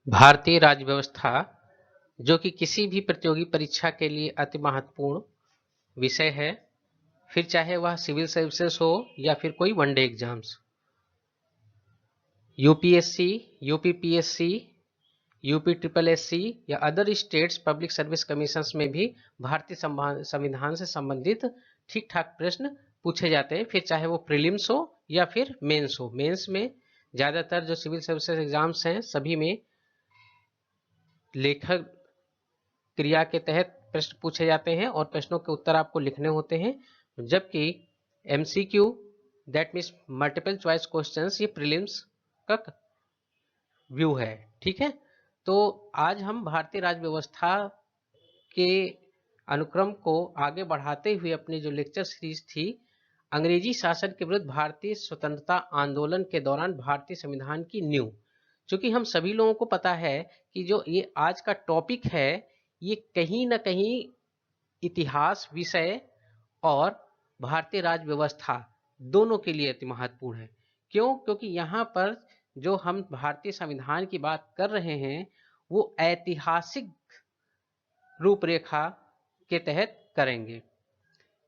भारतीय राज्य व्यवस्था जो कि किसी भी प्रतियोगी परीक्षा के लिए अति महत्वपूर्ण विषय है, फिर चाहे वह सिविल सर्विसेज हो या फिर कोई one day exams. UPSC, UPPSC, UP triple SC या other states public service commissions में भी भारतीय संविधान से संबंधित ठीक ठाक प्रश्न पूछे जाते हैं, फिर चाहे वो प्रीलिम्स हो या फिर मेंस हो। मेंस में ज़्यादातर जो सिविल सर्विसेज एग्जाम्स हैं सभी में लेखक क्रिया के तहत प्रश्न पूछे जाते हैं और प्रश्नों के उत्तर आपको लिखने होते हैं, जबकि MCQ that means multiple choice questions ये प्रीलिम्स का व्यू है। ठीक है, तो आज हम भारतीय राज्य व्यवस्था के अनुक्रम को आगे बढ़ाते हुए अपनी जो लेक्चर सीरीज थी अंग्रेजी शासन के विरुद्ध भारतीय स्वतंत्रता आंदोलन के दौरान भारतीय संविधान की नींव, चूंकि हम सभी लोगों को पता है कि जो ये आज का टॉपिक है ये कहीं ना कहीं इतिहास विषय और भारतीय राज्य व्यवस्था दोनों के लिए अति महत्वपूर्ण है। क्यों? क्योंकि यहाँ पर जो हम भारतीय संविधान की बात कर रहे हैं वो ऐतिहासिक रूपरेखा के तहत करेंगे,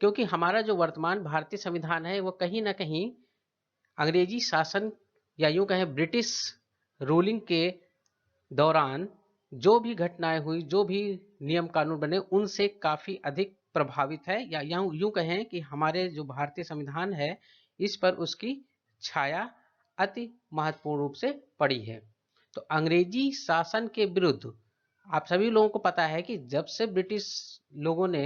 क्योंकि हमारा जो वर्तमान भारतीय संविधान है वो कहीं ना कहीं अंग्रेजी शासन या यूं कहें ब्रिटिश रूलिंग के दौरान जो भी घटनाएं हुई, जो भी नियम कानून बने, उनसे काफी अधिक प्रभावित है, या यूं कहें कि हमारे जो भारतीय संविधान है इस पर उसकी छाया अति महत्वपूर्ण रूप से पड़ी है। तो अंग्रेजी शासन के विरुद्ध आप सभी लोगों को पता है कि जब से ब्रिटिश लोगों ने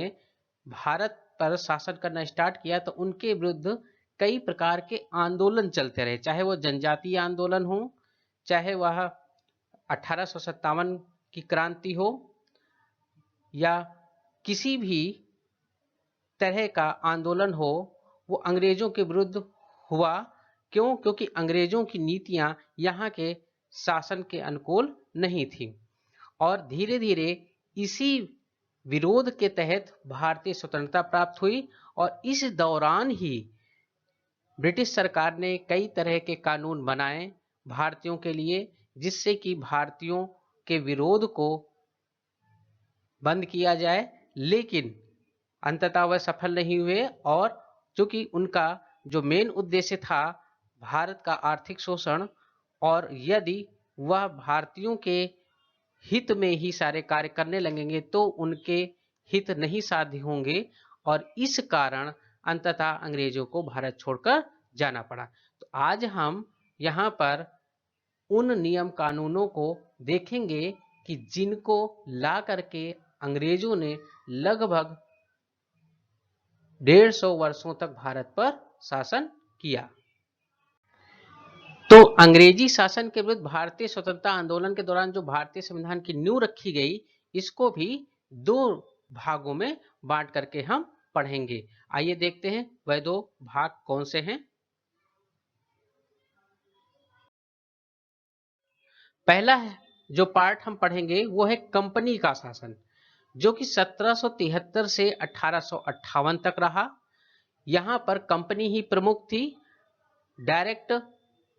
भारत पर शासन करना स्टार्ट किया तो उनके विरुद्ध कई प्रकार के आंदोलन चलते रहे, चाहे वो जनजातीय आंदोलन हो, चाहे वह 1857 की क्रांति हो, या किसी भी तरह का आंदोलन हो, वो अंग्रेजों के विरुद्ध हुआ। क्यों? क्योंकि अंग्रेजों की नीतियां यहाँ के शासन के अनुकूल नहीं थी और धीरे धीरे इसी विरोध के तहत भारतीय स्वतंत्रता प्राप्त हुई और इस दौरान ही ब्रिटिश सरकार ने कई तरह के कानून बनाए भारतीयों के लिए, जिससे कि भारतीयों के विरोध को बंद किया जाए, लेकिन अंततः वह सफल नहीं हुए और चूंकि उनका जो मेन उद्देश्य था भारत का आर्थिक शोषण, और यदि वह भारतीयों के हित में ही सारे कार्य करने लगेंगे तो उनके हित नहीं साध्य होंगे और इस कारण अंततः अंग्रेजों को भारत छोड़कर जाना पड़ा। तो आज हम यहाँ पर उन नियम कानूनों को देखेंगे कि जिनको ला करके अंग्रेजों ने लगभग 150 वर्षों तक भारत पर शासन किया। तो अंग्रेजी शासन के विरुद्ध भारतीय स्वतंत्रता आंदोलन के दौरान जो भारतीय संविधान की नींव रखी गई, इसको भी दो भागों में बांट करके हम पढ़ेंगे। आइए देखते हैं वह दो भाग कौन से हैं। पहला जो पार्ट हम पढ़ेंगे वो है कंपनी का शासन, जो कि 1773 से 1858 तक रहा। यहाँ पर कंपनी ही प्रमुख थी। डायरेक्ट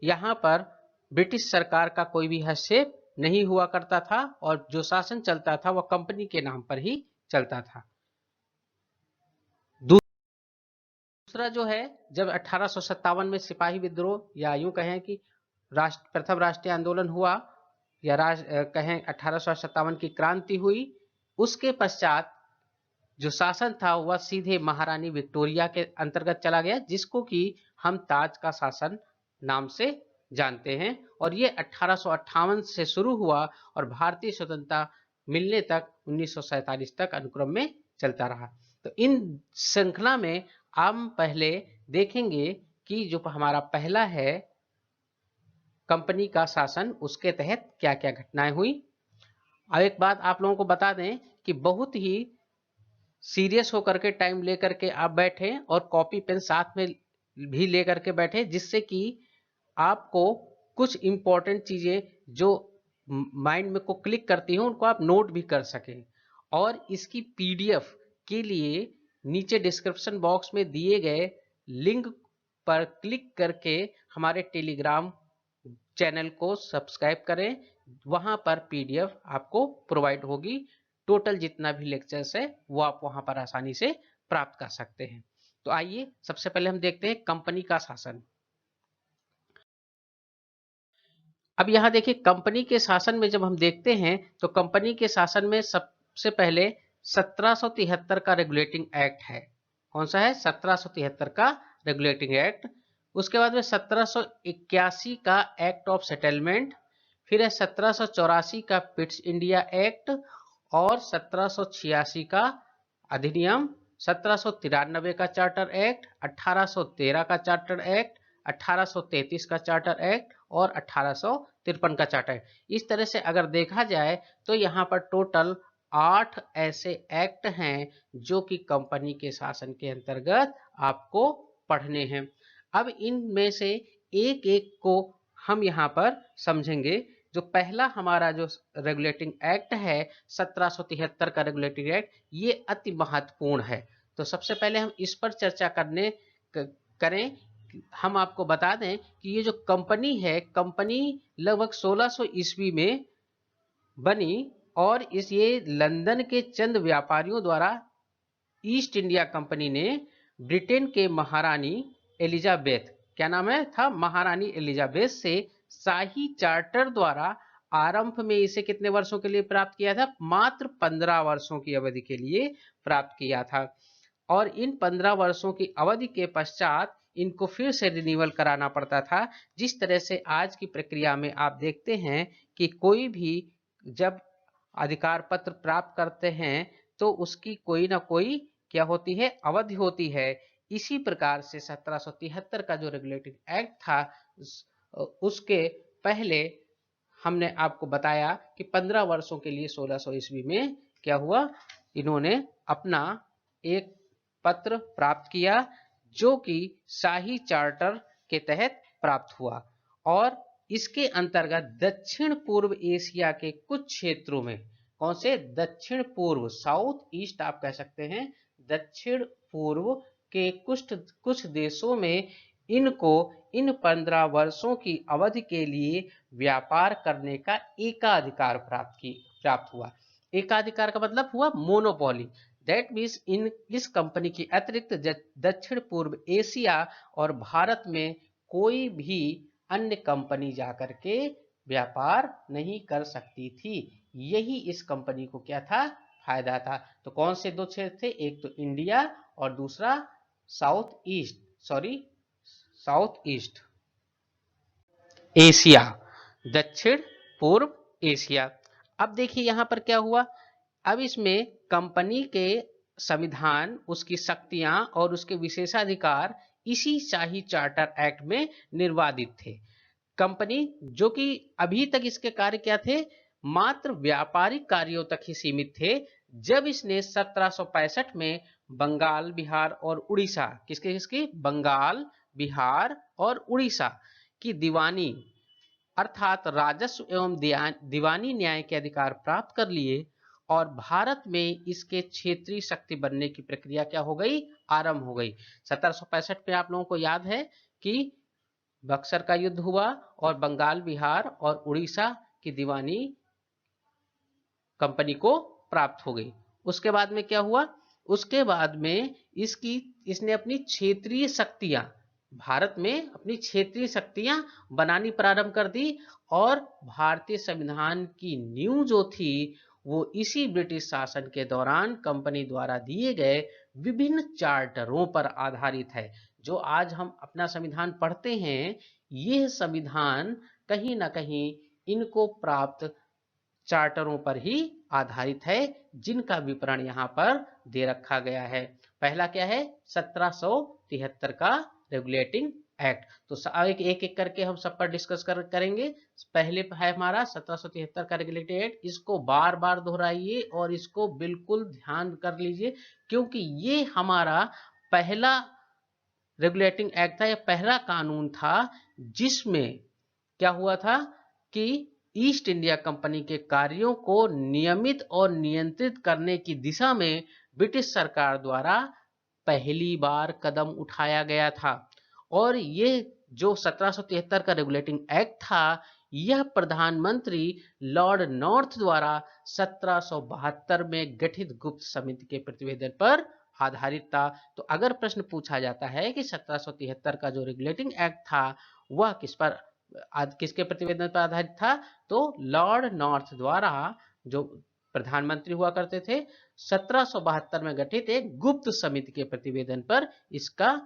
यहाँ पर ब्रिटिश सरकार का कोई भी हस्तक्षेप नहीं हुआ करता था और जो शासन चलता था वह कंपनी के नाम पर ही चलता था। दूसरा जो है, जब 1857 में सिपाही विद्रोह या यूं कहें कि प्रथम राष्ट्रीय आंदोलन हुआ या कहें 1857 की क्रांति हुई, उसके पश्चात जो शासन था वह सीधे महारानी विक्टोरिया के अंतर्गत चला गया, जिसको कि हम ताज का शासन नाम से जानते हैं, और ये 1858 से शुरू हुआ और भारतीय स्वतंत्रता मिलने तक 1947 तक अनुक्रम में चलता रहा। तो इन श्रृंखला में हम पहले देखेंगे कि जो हमारा पहला है कंपनी का शासन, उसके तहत क्या क्या घटनाएं हुई। अब एक बात आप लोगों को बता दें कि बहुत ही सीरियस होकर के टाइम लेकर के आप बैठे और कॉपी पेन साथ में भी लेकर के बैठे, जिससे कि आपको कुछ इंपॉर्टेंट चीजें जो माइंड में को क्लिक करती हैं उनको आप नोट भी कर सकें। और इसकी पीडीएफ के लिए नीचे डिस्क्रिप्शन बॉक्स में दिए गए लिंक पर क्लिक करके हमारे टेलीग्राम चैनल को सब्सक्राइब करें, वहां पर पीडीएफ आपको प्रोवाइड होगी। टोटल जितना भी लेक्चर्स है वो आप वहां पर आसानी से प्राप्त कर सकते हैं। तो आइए सबसे पहले हम देखते हैं कंपनी का शासन। अब यहां देखिए कंपनी के शासन में जब हम देखते हैं तो कंपनी के शासन में सबसे पहले 1773 का रेगुलेटिंग एक्ट है। कौन सा है? 1773 का रेगुलेटिंग एक्ट। उसके बाद में 1781 का एक्ट ऑफ सेटलमेंट, फिर है 1784 का पिट्स इंडिया एक्ट और 1786 का अधिनियम, 1793 का चार्टर एक्ट, 1813 का चार्टर एक्ट, 1833 का चार्टर एक्ट और 1853 का चार्टर एक्ट। इस तरह से अगर देखा जाए तो यहाँ पर टोटल 8 ऐसे एक्ट हैं जो कि कंपनी के शासन के अंतर्गत आपको पढ़ने हैं। अब इनमें से एक एक को हम यहाँ पर समझेंगे। जो पहला हमारा जो रेगुलेटिंग एक्ट है 1773 का रेगुलेटिंग एक्ट, ये अति महत्वपूर्ण है। तो सबसे पहले हम इस पर चर्चा करें। हम आपको बता दें कि ये जो कंपनी है, कंपनी लगभग 1600 ईस्वी में बनी और ये लंदन के चंद व्यापारियों द्वारा ईस्ट इंडिया कंपनी ने ब्रिटेन के महारानी एलिजाबेथ, क्या नाम है था, महारानी एलिजाबेथ से शाही चार्टर द्वारा आरंभ में इसे कितने वर्षों के लिए प्राप्त किया था? मात्र 15 वर्षों की अवधि के लिए प्राप्त किया था। और इन 15 वर्षों की अवधि के पश्चात इनको फिर से रिन्यूअल कराना पड़ता था। जिस तरह से आज की प्रक्रिया में आप देखते हैं कि कोई भी जब अधिकार पत्र प्राप्त करते हैं तो उसकी कोई ना कोई क्या होती है? अवधि होती है। इसी प्रकार से 1773 का जो रेगुलेटिंग एक्ट था उसके पहले हमने आपको बताया कि 15 वर्षों के लिए 1600 ईस्वी में क्या हुआ? इन्होंने अपना एक पत्र प्राप्त किया जो कि शाही चार्टर के तहत प्राप्त हुआ और इसके अंतर्गत दक्षिण पूर्व एशिया के कुछ क्षेत्रों में, कौन से? दक्षिण पूर्व, साउथ ईस्ट आप कह सकते हैं, दक्षिण पूर्व के कुछ देशों में इनको इन 15 वर्षों की अवधि के लिए व्यापार करने का एकाधिकार प्राप्त हुआ। एकाधिकार का मतलब हुआ मोनोपोली। दैट मीन्स इस कंपनी की अतिरिक्त दक्षिण पूर्व एशिया और भारत में कोई भी अन्य कंपनी जाकर के व्यापार नहीं कर सकती थी। यही इस कंपनी को क्या था? फायदा था। तो कौन से दो क्षेत्र थे? एक तो इंडिया और दूसरा साउथ ईस्ट एशिया, दक्षिण पूर्व एशिया। अब देखिए यहां पर क्या हुआ। अब इसमें कंपनी के संविधान, उसकी शक्तियां और उसके विशेषाधिकार इसी शाही चार्टर एक्ट में निर्वादित थे। कंपनी जो कि अभी तक इसके कार्य क्या थे? मात्र व्यापारिक कार्यों तक ही सीमित थे। जब इसने 1765 में बंगाल, बिहार और उड़ीसा, किसकी? बंगाल, बिहार और उड़ीसा की दीवानी अर्थात राजस्व एवं दीवानी न्याय के अधिकार प्राप्त कर लिए और भारत में इसके क्षेत्रीय शक्ति बनने की प्रक्रिया क्या हो गई? आरंभ हो गई। 1765 में आप लोगों को याद है कि बक्सर का युद्ध हुआ और बंगाल, बिहार और उड़ीसा की दीवानी कंपनी को प्राप्त हो गई। उसके बाद में क्या हुआ? उसके बाद में इसने अपनी क्षेत्रीय शक्तियां, भारत में अपनी क्षेत्रीय शक्तियां बनानी प्रारंभ कर दी और भारतीय संविधान की नींव जो थी वो इसी ब्रिटिश शासन के दौरान कंपनी द्वारा दिए गए विभिन्न चार्टरों पर आधारित है। जो आज हम अपना संविधान पढ़ते हैं, यह संविधान कहीं ना कहीं इनको प्राप्त चार्टरों पर ही आधारित है, जिनका विवरण यहाँ पर दे रखा गया है। पहला क्या है? 1773 का रेगुलेटिंग एक्ट। तो एक एक करके हम सब पर डिस्कस करेंगे। पहले है हमारा 1773 का रेगुलेटिंग एक्ट। इसको बार बार दोहराइए और इसको बिल्कुल ध्यान कर लीजिए, क्योंकि ये हमारा पहला रेगुलेटिंग एक्ट था, यह पहला कानून था जिसमें क्या हुआ था कि ईस्ट इंडिया कंपनी के कार्यों को नियमित और नियंत्रित करने की दिशा में ब्रिटिश सरकार द्वारा पहली बार कदम उठाया गया था। और ये जो 1773 का रेगुलेटिंग एक्ट था, यह प्रधानमंत्री लॉर्ड नॉर्थ द्वारा 1772 में गठित गुप्त समिति के प्रतिवेदन पर आधारित था। तो अगर प्रश्न पूछा जाता है कि 1773 का जो रेगुलेटिंग एक्ट था वह किसके प्रतिवेदन पर आधारित था, तो लॉर्ड नॉर्थ द्वारा, जो प्रधानमंत्री हुआ करते थे, 1772 में गठित एक गुप्त समिति के प्रतिवेदन पर इसका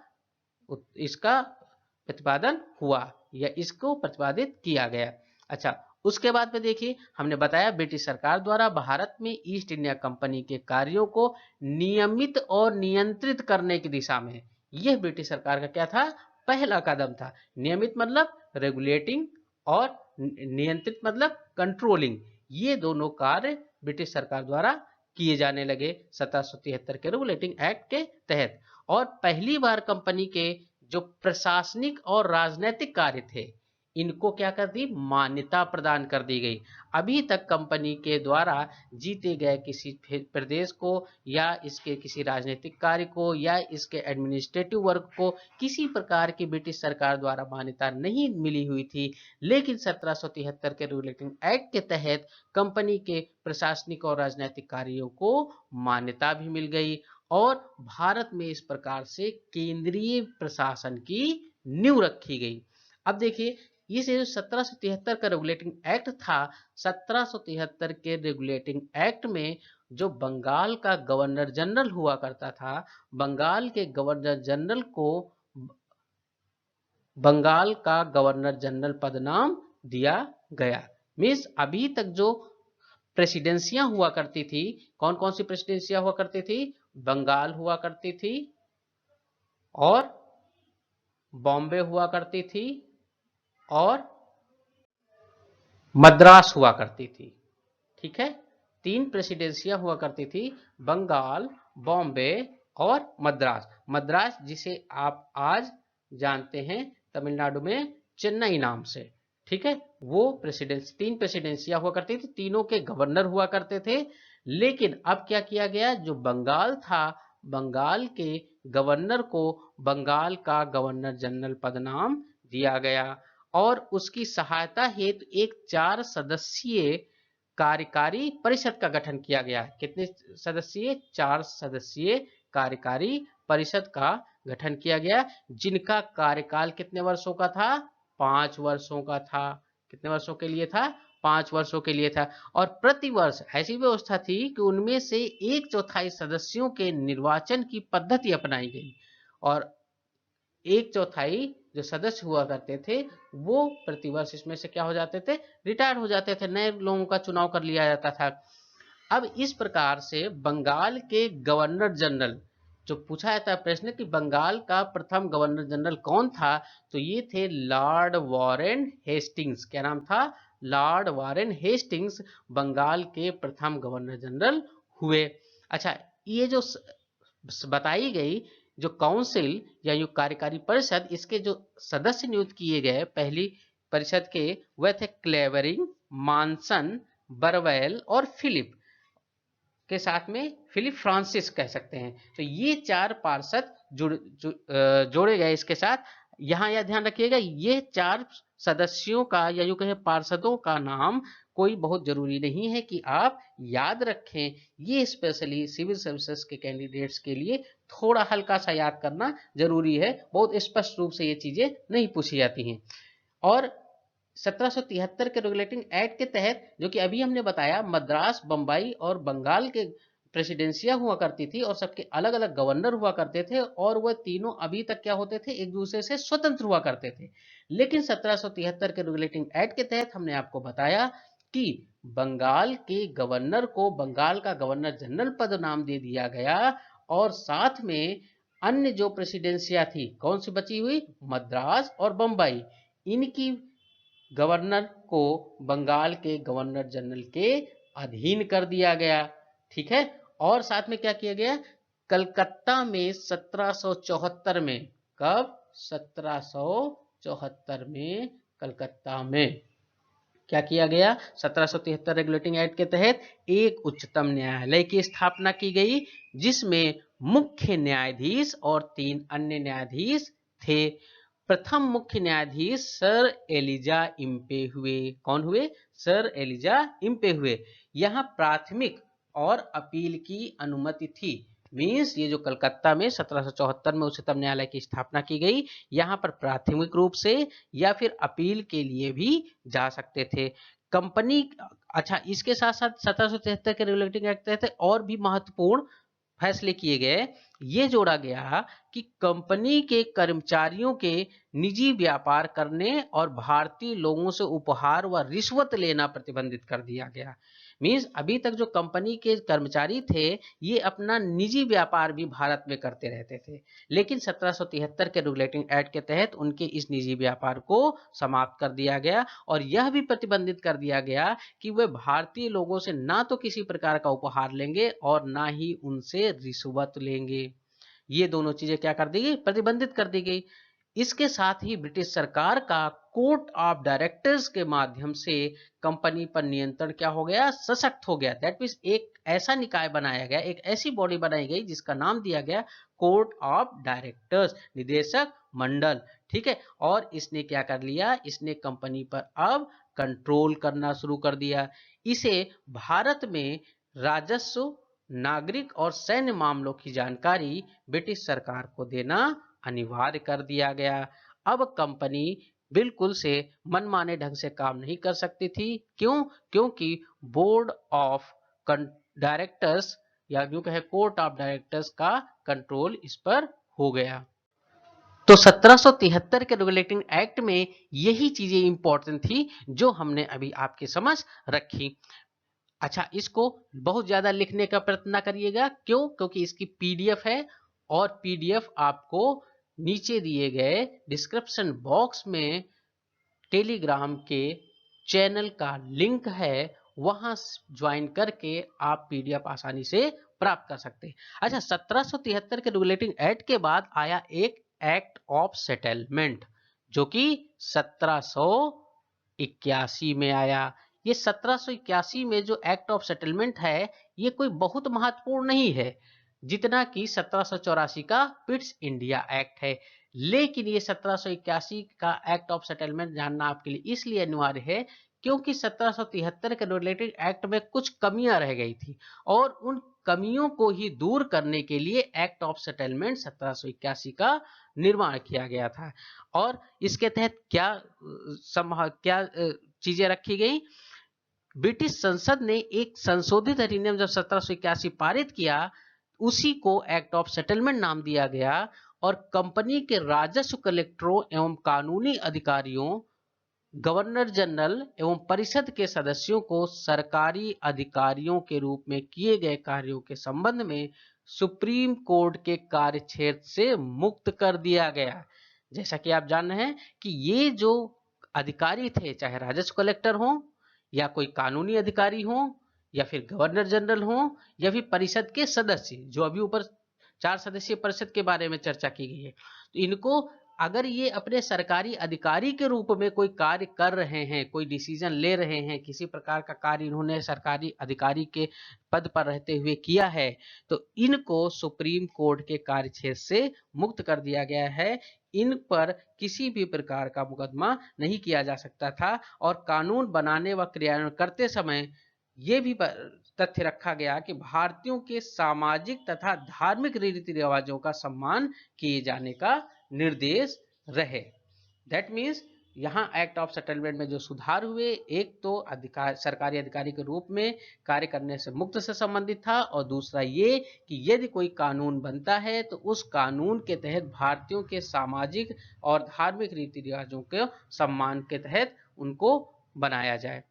प्रतिपादन हुआ या इसको प्रतिपादित किया गया। अच्छा, उसके बाद में देखिए, हमने बताया ब्रिटिश सरकार द्वारा भारत में ईस्ट इंडिया कंपनी के कार्यों को नियमित और नियंत्रित करने की दिशा में यह ब्रिटिश सरकार का क्या था, पहला कदम था। नियमित मतलब रेगुलेटिंग और नियंत्रित मतलब कंट्रोलिंग, ये दोनों कार्य ब्रिटिश सरकार द्वारा किए जाने लगे 1773 के रेगुलेटिंग एक्ट के तहत। और पहली बार कंपनी के जो प्रशासनिक और राजनीतिक कार्य थे इनको क्या कर दी, मान्यता प्रदान कर दी गई। अभी तक कंपनी के द्वारा जीते गए किसी प्रदेश को या इसके किसी राजनीतिक कार्य को या इसके एडमिनिस्ट्रेटिव वर्क को किसी प्रकार की ब्रिटिश सरकार द्वारा मान्यता नहीं मिली हुई थी, लेकिन 1773 के रेगुलेटिंग एक्ट के तहत कंपनी के प्रशासनिक और राजनीतिक कार्यों को मान्यता भी मिल गई और भारत में इस प्रकार से केंद्रीय प्रशासन की नींव रखी गई। अब देखिए, ये जो 1773 का रेगुलेटिंग एक्ट था, 1773 के रेगुलेटिंग एक्ट में जो बंगाल का गवर्नर जनरल हुआ करता था, बंगाल के गवर्नर जनरल को बंगाल का गवर्नर जनरल पद नाम दिया गया। मीन्स अभी तक जो प्रेसिडेंसियां हुआ करती थी, कौन कौन सी प्रेसिडेंसियां हुआ करती थी, बंगाल हुआ करती थी और बॉम्बे हुआ करती थी और मद्रास हुआ करती थी। ठीक है, 3 प्रेसिडेंसियां हुआ करती थी, बंगाल, बॉम्बे और मद्रास। मद्रास जिसे आप आज जानते हैं तमिलनाडु में चेन्नई नाम से। ठीक है, वो 3 प्रेसिडेंसियां हुआ करती थी, तीनों के गवर्नर हुआ करते थे। लेकिन अब क्या किया गया, जो बंगाल था, बंगाल के गवर्नर को बंगाल का गवर्नर जनरल पद नाम दिया गया और उसकी सहायता हेतु एक 4 सदस्यीय कार्यकारी परिषद का गठन किया गया। कितने सदस्यीय, 4 सदस्यीय कार्यकारी परिषद का गठन किया गया, जिनका कार्यकाल कितने वर्षों का था, 5 वर्षों का था। कितने वर्षों के लिए था, 5 वर्षों के लिए था। और प्रतिवर्ष ऐसी व्यवस्था थी कि उनमें से 1/4 सदस्यों के निर्वाचन की पद्धति अपनाई गई और 1/4 जो सदस्य हुआ करते थे वो प्रतिवर्ष इसमें से क्या हो जाते थे, रिटायर हो जाते थे, नए लोगों का चुनाव कर लिया जाता था। अब इस प्रकार से बंगाल के गवर्नर जनरल, जो पूछा जाता है प्रश्न कि बंगाल का प्रथम गवर्नर जनरल कौन था, तो ये थे लॉर्ड वॉरेन हेस्टिंग्स। क्या नाम था, लॉर्ड वॉरेन हेस्टिंग्स बंगाल के प्रथम गवर्नर जनरल हुए। अच्छा, ये जो बताई गई जो काउंसिल या जो कार्यकारी परिषद, इसके जो सदस्य नियुक्त किए गए पहली परिषद के, वह थे क्लेवरिंग, मानसन, बरवेल और फिलिप के साथ में फिलिप फ्रांसिस कह सकते हैं। तो ये 4 पार्षद जोड़े गए इसके साथ। यहाँ यह ध्यान रखिएगा, ये 4 सदस्यों का या यूं कहें पार्षदों का नाम कोई बहुत जरूरी नहीं है कि आप याद रखें। ये स्पेशली सिविल सर्विसेज के कैंडिडेट्स के लिए थोड़ा हल्का सा याद करना जरूरी है, बहुत स्पष्ट रूप से ये चीजें नहीं पूछी जाती हैं। और 1773 के रेगुलेटिंग एक्ट के तहत, जो कि अभी हमने बताया, मद्रास, बंबई और बंगाल के प्रेसिडेंसियां हुआ करती थी और सबके अलग अलग गवर्नर हुआ करते थे और वह तीनों अभी तक क्या होते थे, एक दूसरे से स्वतंत्र हुआ करते थे। लेकिन 1773 के रेगुलेटिंग एक्ट के तहत हमने आपको बताया कि बंगाल के गवर्नर को बंगाल का गवर्नर जनरल पद नाम दे दिया गया और साथ में अन्य जो प्रेसिडेंसियां थी, कौन सी बची हुई, मद्रास और बंबई, इनकी गवर्नर को बंगाल के गवर्नर जनरल के अधीन कर दिया गया। ठीक है, और साथ में क्या किया गया, कलकत्ता में 1774 में, कब, 1774 में कलकत्ता में क्या किया गया, 1773 रेगुलेटिंग एक्ट के तहत एक उच्चतम न्यायालय की स्थापना की गई, जिसमें मुख्य न्यायाधीश और 3 अन्य न्यायाधीश थे। प्रथम मुख्य न्यायाधीश सर एलिजा इम्पे हुए। कौन हुए? सर एलिजा इम्पे हुए। यहाँ प्राथमिक और अपील की अनुमति थी। मीन्स ये जो कलकत्ता में 1774 में उच्चतम न्यायालय की स्थापना की गई, यहाँ पर प्राथमिक रूप से या फिर अपील के लिए भी जा सकते थे कंपनी। अच्छा, इसके साथ साथ 1773 के रेगुलेटिंग एक्ट के तहत और भी महत्वपूर्ण फैसले किए गए। ये जोड़ा गया कि कंपनी के कर्मचारियों के निजी व्यापार करने और भारतीय लोगों से उपहार व रिश्वत लेना प्रतिबंधित कर दिया गया। मीन्स अभी तक जो कंपनी के कर्मचारी थे ये अपना निजी व्यापार भी भारत में करते रहते थे, लेकिन 1773 के रेगुलेटिंग एक्ट के तहत उनके इस निजी व्यापार को समाप्त कर दिया गया और यह भी प्रतिबंधित कर दिया गया कि वे भारतीय लोगों से ना तो किसी प्रकार का उपहार लेंगे और ना ही उनसे रिश्वत लेंगे। ये दोनों चीजें क्या कर दी गई? प्रतिबंधित कर दी गई। इसके साथ ही ब्रिटिश सरकार का कोर्ट ऑफ डायरेक्टर्स के माध्यम से कंपनी पर नियंत्रण क्या हो गया? सशक्त हो गया। दैट मीन्स एक ऐसा निकाय बनाया गया, एक ऐसी बॉडी बनाई गई जिसका नाम दिया गया कोर्ट ऑफ डायरेक्टर्स, निदेशक मंडल। ठीक है, और इसने क्या कर लिया? इसने कंपनी पर अब कंट्रोल करना शुरू कर दिया। इसे भारत में राजस्व, नागरिक और सैन्य मामलों की जानकारी ब्रिटिश सरकार को देना अनिवार्य कर दिया गया। अब कंपनी बिल्कुल से मनमाने ढंग से काम नहीं कर सकती थी। क्यों? क्योंकि बोर्ड ऑफ डायरेक्टर्स या यूं कहे कोर्ट ऑफ डायरेक्टर्स का कंट्रोल इस पर हो गया। तो 1773 के रेगुलेटिंग एक्ट में यही चीजें इंपॉर्टेंट थी जो हमने अभी आपके समझ रखी। अच्छा, इसको बहुत ज्यादा लिखने का प्रयत्न ना करिएगा। क्यों? क्योंकि इसकी पीडीएफ है और पीडीएफ आपको नीचे दिए गए डिस्क्रिप्शन बॉक्स में टेलीग्राम के चैनल का लिंक है, वहां ज्वाइन करके आप पीडीएफ आसानी से प्राप्त कर सकते हैं। अच्छा, 1773 के रेगुलेटिंग एक्ट के बाद आया एक एक्ट ऑफ सेटलमेंट जो कि 1781 में आया। ये 1781 में जो एक्ट ऑफ सेटलमेंट है ये कोई बहुत महत्वपूर्ण नहीं है जितना कि 1784 का पिट्स इंडिया एक्ट है। लेकिन ये 1781 का एक्ट ऑफ सेटलमेंट जानना आपके लिए इसलिए अनिवार्य है क्योंकि 1773 के रेगुलेटिंग एक्ट में कुछ कमियां रह गई थी और उन कमियों को ही दूर करने के लिए एक्ट ऑफ सेटलमेंट 1781 का निर्माण किया गया था। और इसके तहत क्या चीजें रखी गई? ब्रिटिश संसद ने एक संशोधित अधिनियम जब 1781 पारित किया, उसी को एक्ट ऑफ सेटलमेंट नाम दिया गया और कंपनी के राजस्व कलेक्टरों एवं कानूनी अधिकारियों, गवर्नर जनरल एवं परिषद के सदस्यों को सरकारी अधिकारियों के रूप में किए गए कार्यों के संबंध में सुप्रीम कोर्ट के कार्यक्षेत्र से मुक्त कर दिया गया। जैसा कि आप जान रहे हैं कि ये जो अधिकारी थे, चाहे राजस्व कलेक्टर हो या कोई कानूनी अधिकारी हो या फिर गवर्नर जनरल हो या फिर परिषद के सदस्य, जो अभी ऊपर 4 सदस्यीय परिषद के बारे में चर्चा की गई है, तो इनको अगर ये अपने सरकारी अधिकारी के रूप में कोई कार्य कर रहे हैं, कोई डिसीजन ले रहे हैं, किसी प्रकार का कार्य इन्होंने सरकारी अधिकारी के पद पर रहते हुए किया है, तो इनको सुप्रीम कोर्ट के कार्यक्षेत्र से मुक्त कर दिया गया है। इन पर किसी भी प्रकार का मुकदमा नहीं किया जा सकता था और कानून बनाने व क्रियान्वयन करते समय ये भी तथ्य रखा गया कि भारतीयों के सामाजिक तथा धार्मिक रीति रिवाजों का सम्मान किए जाने का निर्देश रहे। दैट मीन्स यहाँ एक्ट ऑफ सेटलमेंट में जो सुधार हुए, एक तो सरकारी अधिकारी के रूप में कार्य करने से मुक्त से संबंधित था और दूसरा ये कि यदि कोई कानून बनता है तो उस कानून के तहत भारतीयों के सामाजिक और धार्मिक रीति रिवाजों के सम्मान के तहत उनको बनाया जाए।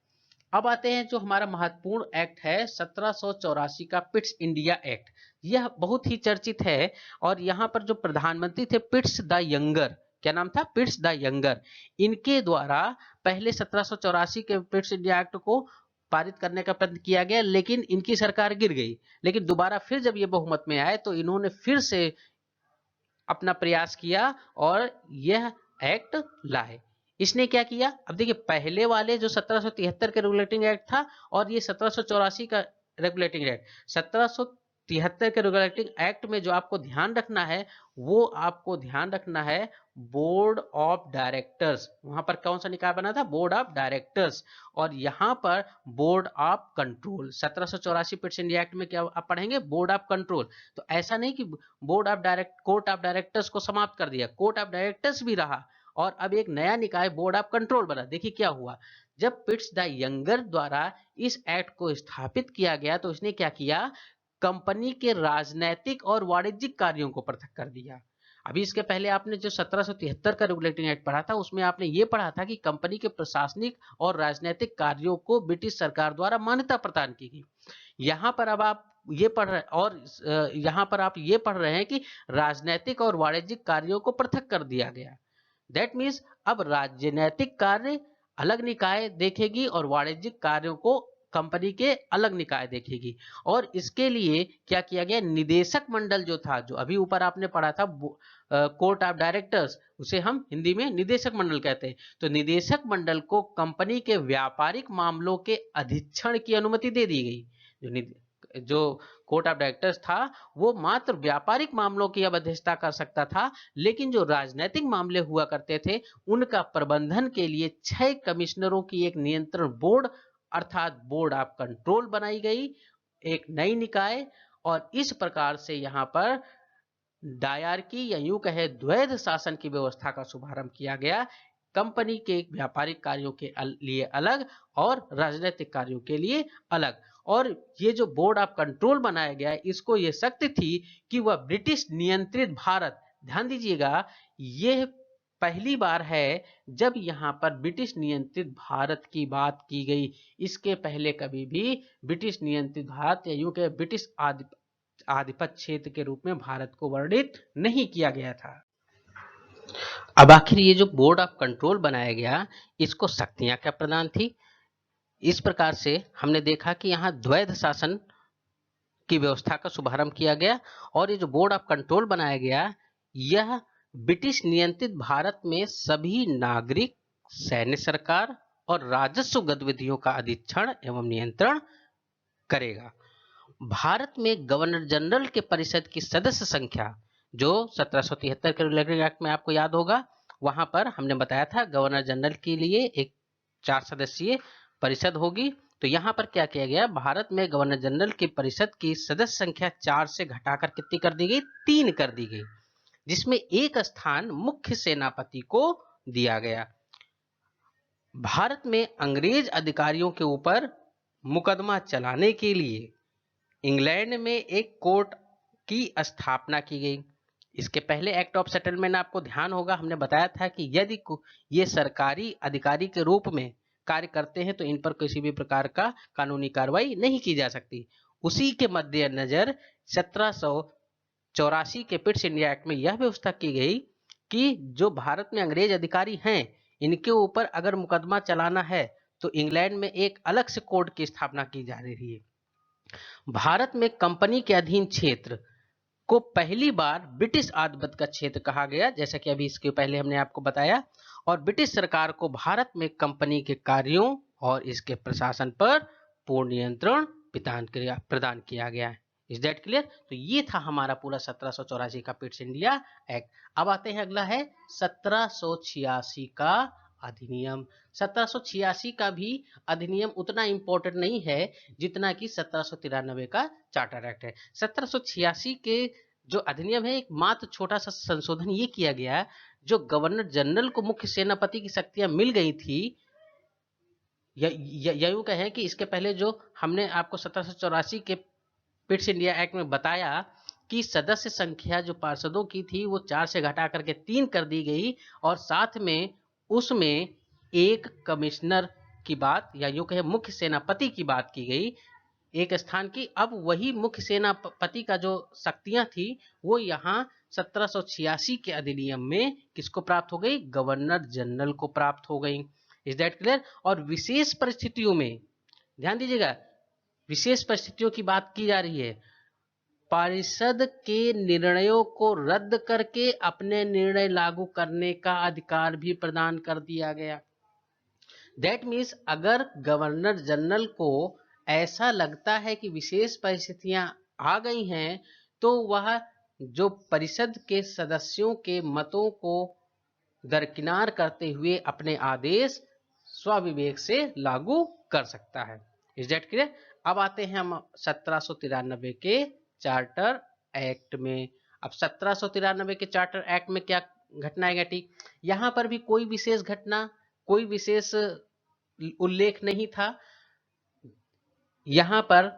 अब आते हैं जो हमारा महत्वपूर्ण एक्ट है 1784 का पिट्स इंडिया एक्ट। यह बहुत ही चर्चित है और यहाँ पर जो प्रधानमंत्री थे पिट्स द यंगर, क्या नाम था? पिट्स द यंगर। इनके द्वारा पहले 1784 के पिट्स इंडिया एक्ट को पारित करने का प्रयत्न किया गया, लेकिन इनकी सरकार गिर गई। लेकिन दोबारा फिर जब ये बहुमत में आए तो इन्होंने फिर से अपना प्रयास किया और यह एक्ट लाए। इसने क्या किया? अब देखिए, पहले वाले जो 1773 के रेगुलेटिंग एक्ट था और ये 1784 का रेगुलेटिंग एक्ट, 1773 के रेगुलेटिंग एक्ट में जो आपको ध्यान रखना है वो आपको ध्यान रखना है बोर्ड ऑफ डायरेक्टर्स, वहां पर कौन सा निकाय बना था, बोर्ड ऑफ डायरेक्टर्स, और यहां पर board of control. 1784 Pitt's India act में क्या आप पढ़ेंगे, बोर्ड ऑफ कंट्रोल। तो ऐसा नहीं कि कोर्ट ऑफ डायरेक्टर्स को समाप्त कर दिया, कोर्ट ऑफ डायरेक्टर्स भी रहा और अब एक नया निकाय बोर्ड ऑफ कंट्रोल बना। देखिए क्या हुआ, जब पिट्स द यंगर द्वारा इस एक्ट को स्थापित किया गया तो इसने क्या किया, कंपनी के राजनैतिक और वाणिज्यिक कार्यों को पृथक कर दिया। अभी इसके पहले आपने जो 1773 का रेगुलेटिंग एक्ट पढ़ा था उसमें आपने ये पढ़ा था कि कंपनी के प्रशासनिक और राजनीतिक कार्यों को ब्रिटिश सरकार द्वारा मान्यता प्रदान की गई। यहाँ पर अब आप ये पढ़ रहे और यहाँ पर आप ये पढ़ रहे हैं कि राजनीतिक और वाणिज्यिक कार्यों को पृथक कर दिया गया। दैट मीन्स अब राजनीतिक कार्य अलग निकाय देखेगी और वाणिज्यिक कार्यों को कंपनी के अलग निकाय देखेगी। और इसके लिए क्या किया गया, निदेशक मंडल जो था, जो अभी ऊपर आपने पढ़ा था कोर्ट ऑफ डायरेक्टर्स, उसे हम हिंदी में निदेशक मंडल कहते हैं। तो निदेशक मंडल को कंपनी के व्यापारिक मामलों के अधीक्षण की अनुमति दे दी गई। जो कोर्ट ऑफ डायरेक्टर्स था वो मात्र व्यापारिक मामलों की अब अध्यक्षता कर सकता था, लेकिन जो राजनीतिक मामले हुआ करते थे उनका प्रबंधन के लिए 6 कमिश्नरों की एक नियंत्रण बोर्ड अर्थात बोर्ड ऑफ कंट्रोल बनाई गई, एक नई निकाय। और इस प्रकार से यहाँ पर डायरकी या यूं कहे द्वैध शासन की व्यवस्था का शुभारंभ किया गया, कंपनी के व्यापारिक कार्यों के लिए अलग और राजनीतिक कार्यों के लिए अलग। और ये जो बोर्ड ऑफ कंट्रोल बनाया गया इसको ये शक्ति थी कि वह ब्रिटिश नियंत्रित भारत, ध्यान दीजिएगा ये पहली बार है जब यहाँ पर ब्रिटिश नियंत्रित भारत की बात की गई। इसके पहले कभी भी ब्रिटिश नियंत्रित भारत या यूं कहे ब्रिटिश आधिपत्य क्षेत्र के रूप में भारत को वर्णित नहीं किया गया था। अब आखिर ये जो बोर्ड ऑफ कंट्रोल बनाया गया इसको शक्तियां क्या प्रदान थी। इस प्रकार से हमने देखा कि यहाँ द्वैध शासन की व्यवस्था का शुभारंभ किया गया और ये जो बोर्ड ऑफ कंट्रोल बनाया गया यह ब्रिटिश नियंत्रित भारत में सभी नागरिक, सैन्य सरकार और राजस्व गतिविधियों का अधीक्षण एवं नियंत्रण करेगा। भारत में गवर्नर जनरल के परिषद की सदस्य संख्या जो 1773 के रेगुलेटिंग एक्ट में आपको याद होगा, वहां पर हमने बताया था गवर्नर जनरल के लिए एक 4 सदस्यीय परिषद होगी। तो यहाँ पर क्या किया गया, भारत में गवर्नर जनरल की परिषद की सदस्य संख्या 4 से घटाकर कितनी कर दी गई, 3 कर दी गई, जिसमें एक स्थान मुख्य सेनापति को दिया गया। भारत में अंग्रेज अधिकारियों के ऊपर मुकदमा चलाने के लिए इंग्लैंड में एक कोर्ट की स्थापना की गई। इसके पहले एक्ट ऑफ सेटलमेंट आपको ध्यान होगा, हमने बताया था कि यदि ये सरकारी अधिकारी के रूप में कार्य करते हैं तो इन पर किसी भी प्रकार का कानूनी कार्रवाई नहीं की जा सकती। उसी के मद्देनजर 1784 के पिट्स इंडिया एक्ट में यह व्यवस्था की गई कि जो भारत में अंग्रेज अधिकारी हैं इनके ऊपर अगर मुकदमा चलाना है तो इंग्लैंड में एक अलग से कोर्ट की स्थापना की जा रही है। भारत में कंपनी के अधीन क्षेत्र को पहली बार ब्रिटिश आधिपत्य का क्षेत्र कहा गया, जैसा कि अभी इसके पहले हमने आपको बताया, और ब्रिटिश सरकार को भारत में कंपनी के कार्यों और इसके प्रशासन पर पूर्ण नियंत्रण प्रदान किया गया है। Is that clear? तो ये था हमारा पूरा 1784 का पिट्स इंडिया एक्ट। अब आते हैं, अगला है 1786 का अधिनियम। 1786 का भी अधिनियम उतना इंपॉर्टेंट नहीं है जितना कि 1793 का चार्टर एक्ट है। 1786 के जो अधिनियम है एक मात्र छोटा सा संशोधन ये किया गया, जो गवर्नर जनरल को मुख्य सेनापति की शक्तियां मिल गई थी, यूं कहें कि इसके पहले जो हमने आपको 1784 के पिट्स इंडिया एक्ट में बताया कि सदस्य संख्या जो पार्षदों की थी वो 4 से घटा करके 3 कर दी गई और साथ में उसमें एक कमिश्नर की बात या यूं कहे मुख्य सेनापति की बात की गई एक स्थान की। अब वही मुख्य सेनापति का जो शक्तियां थी वो यहाँ 1786 के अधिनियम में किसको प्राप्त हो गई, गवर्नर जनरल को प्राप्त हो गई। Is that clear? और विशेष परिस्थितियों में ध्यान दीजिएगा, विशेष परिस्थितियों की बात की जा रही है, परिषद के निर्णयों को रद्द करके अपने निर्णय लागू करने का अधिकार भी प्रदान कर दिया गया। दैट मीन्स अगर गवर्नर जनरल को ऐसा लगता है कि विशेष परिस्थितियां आ गई हैं तो वह जो परिषद के सदस्यों के मतों को दरकिनार करते हुए अपने आदेश स्वविवेक से लागू कर सकता है। Is that clear? अब आते हैं हम 1793 के चार्टर एक्ट में। अब 1793 के चार्टर एक्ट में क्या घटनाएं घटी? यहां पर भी कोई विशेष घटना, कोई विशेष उल्लेख नहीं था। यहां पर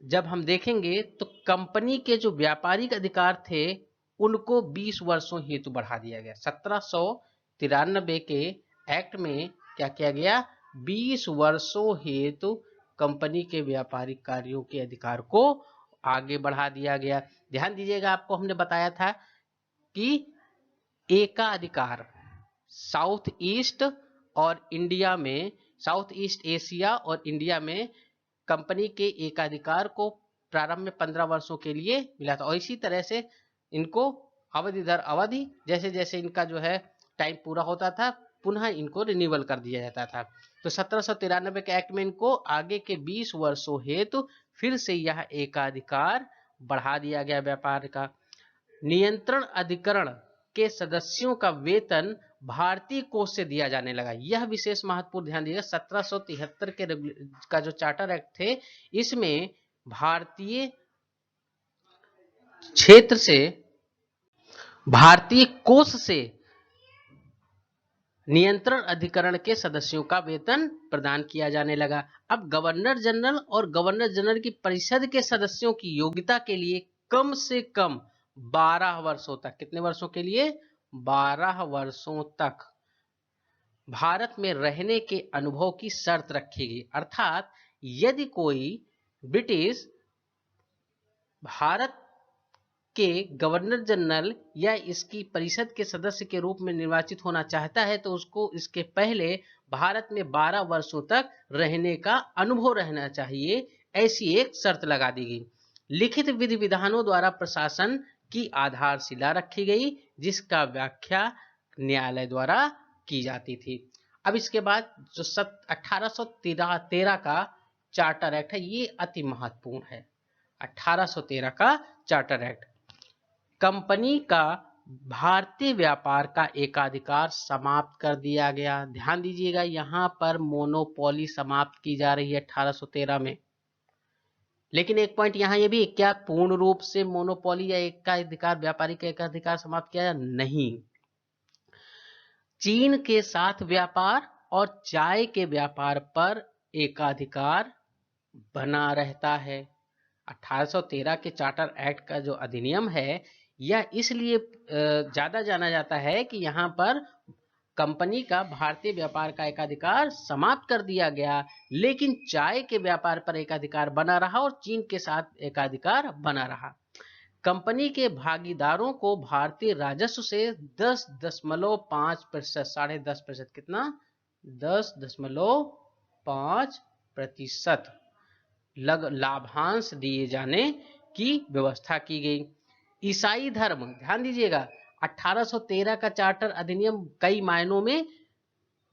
जब हम देखेंगे तो कंपनी के जो व्यापारिक अधिकार थे उनको 20 वर्षों हेतु बढ़ा दिया गया। 1793 के एक्ट में क्या किया गया? 20 वर्षों हेतु कंपनी के व्यापारिक कार्यों के अधिकार को आगे बढ़ा दिया गया। ध्यान दीजिएगा, आपको हमने बताया था कि एकाधिकार साउथ ईस्ट और इंडिया में, साउथ ईस्ट एशिया और इंडिया में कंपनी के एकाधिकार को प्रारंभ में 15 वर्षों के लिए मिला था, और इसी तरह से इनको अवधि दर अवधि जैसे जैसे इनका जो है टाइम पूरा होता था पुनः इनको रिन्यूअल कर दिया जाता था। तो 1793 के एक्ट में इनको आगे के 20 वर्षों हेतु फिर से यह एकाधिकार बढ़ा दिया गया व्यापार का। नियंत्रण अधिकरण के सदस्यों का वेतन भारतीय कोष से दिया जाने लगा। यह विशेष महत्वपूर्ण ध्यान दीजिएगा। 1773 के का जो चार्टर एक्ट थे इसमें भारतीय क्षेत्र से, भारतीय कोष से नियंत्रण अधिकरण के सदस्यों का वेतन प्रदान किया जाने लगा। अब गवर्नर जनरल और गवर्नर जनरल की परिषद के सदस्यों की योग्यता के लिए कम से कम 12 वर्षों तक, कितने वर्षों के लिए? 12 वर्षों तक भारत में रहने के अनुभव की शर्त रखी गई। अर्थात यदि कोई ब्रिटिश भारत के गवर्नर जनरल या इसकी परिषद के सदस्य के रूप में निर्वाचित होना चाहता है तो उसको इसके पहले भारत में 12 वर्षों तक रहने का अनुभव रहना चाहिए, ऐसी एक शर्त लगा दी गई। लिखित विधि विधानों द्वारा प्रशासन की आधारशिला रखी गई जिसका व्याख्या न्यायालय द्वारा की जाती थी। अब इसके बाद जो 1813 का चार्टर एक्ट है ये अति महत्वपूर्ण है। 1813 का चार्टर एक्ट कंपनी का भारतीय व्यापार का एकाधिकार समाप्त कर दिया गया। ध्यान दीजिएगा, यहां पर मोनोपोली समाप्त की जा रही है 1813 में। लेकिन एक पॉइंट यहां ये भी, क्या पूर्ण रूप से मोनोपोली या एकाधिकार, व्यापारी का एकाधिकार समाप्त किया? नहीं। चीन के साथ व्यापार और चाय के व्यापार पर एकाधिकार बना रहता है। 1813 के चार्टर एक्ट का जो अधिनियम है यह इसलिए ज्यादा जाना जाता है कि यहां पर कंपनी का भारतीय व्यापार का एकाधिकार समाप्त कर दिया गया, लेकिन चाय के व्यापार पर एकाधिकार बना रहा और चीन के साथ एकाधिकार बना रहा। कंपनी के भागीदारों को भारतीय राजस्व से 10.5%, 10.5%, कितना? 10.5% लाभांश दिए जाने की व्यवस्था की गई। ईसाई धर्म, ध्यान दीजिएगा, 1813 का चार्टर अधिनियम कई मायनों में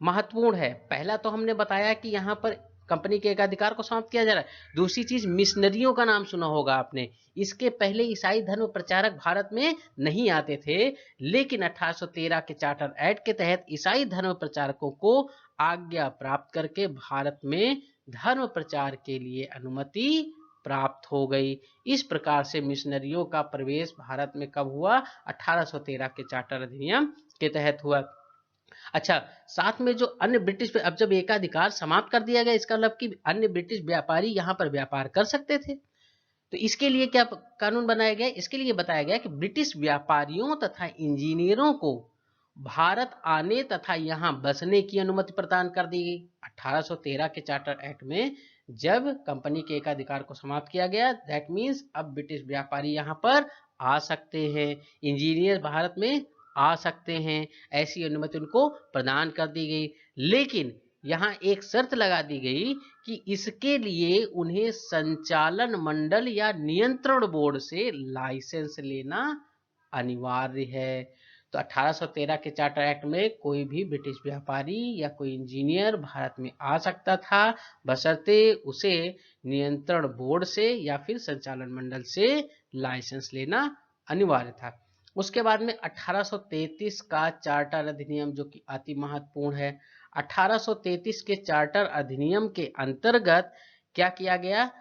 महत्वपूर्ण है। पहला तो हमने बताया कि यहां पर कंपनी के एकाधिकार को समाप्त किया जा रहा है। दूसरी चीज, मिशनरियों का नाम सुना होगा आपने। इसके पहले ईसाई धर्म प्रचारक भारत में नहीं आते थे, लेकिन 1813 के चार्टर एक्ट के तहत ईसाई धर्म प्रचारकों को आज्ञा प्राप्त करके भारत में धर्म प्रचार के लिए अनुमति प्राप्त हो गई। इस प्रकार से मिशनरियों का प्रवेश भारत में कब हुआ? 1813 के चार्टर अधिनियम के तहत हुआ। अच्छा, साथ में जो अन्य ब्रिटिश, अब जब एकाधिकार समाप्त कर दिया गया इसका मतलब कि अन्य ब्रिटिश व्यापारी यहां पर व्यापार कर सकते थे। तो इसके लिए क्या कानून बनाया गया? इसके लिए बताया गया कि ब्रिटिश व्यापारियों तथा इंजीनियरों को भारत आने तथा यहां बसने की अनुमति प्रदान कर दी गई। 1813 के चार्टर एक्ट में जब कंपनी के एकाधिकार को समाप्त किया गया, दैट मीन्स अब ब्रिटिश व्यापारी यहां पर आ सकते हैं, इंजीनियर भारत में आ सकते हैं, ऐसी अनुमति उनको प्रदान कर दी गई। लेकिन यहाँ एक शर्त लगा दी गई कि इसके लिए उन्हें संचालन मंडल या नियंत्रण बोर्ड से लाइसेंस लेना अनिवार्य है। तो 1813 के चार्टर एक्ट में कोई भी ब्रिटिश व्यापारी या कोई इंजीनियर भारत में आ सकता था, बशर्ते उसे नियंत्रण बोर्ड से या फिर संचालन मंडल से लाइसेंस लेना अनिवार्य था। उसके बाद में 1833 का चार्टर अधिनियम जो कि अति महत्वपूर्ण है। 1833 के चार्टर अधिनियम के अंतर्गत क्या किया गया,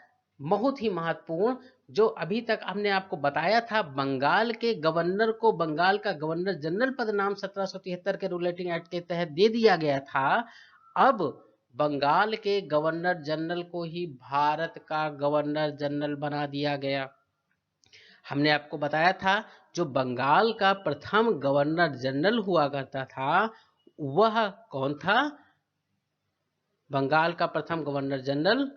बहुत ही महत्वपूर्ण, जो अभी तक हमने आपको बताया था, बंगाल के गवर्नर को बंगाल का गवर्नर जनरल पद नाम 1773 के रूलेटिंग एक्ट के तहत दे दिया गया था। अब बंगाल के गवर्नर जनरल को ही भारत का गवर्नर जनरल बना दिया गया। हमने आपको बताया था जो बंगाल का प्रथम गवर्नर जनरल हुआ करता था वह कौन था, बंगाल का प्रथम गवर्नर जनरल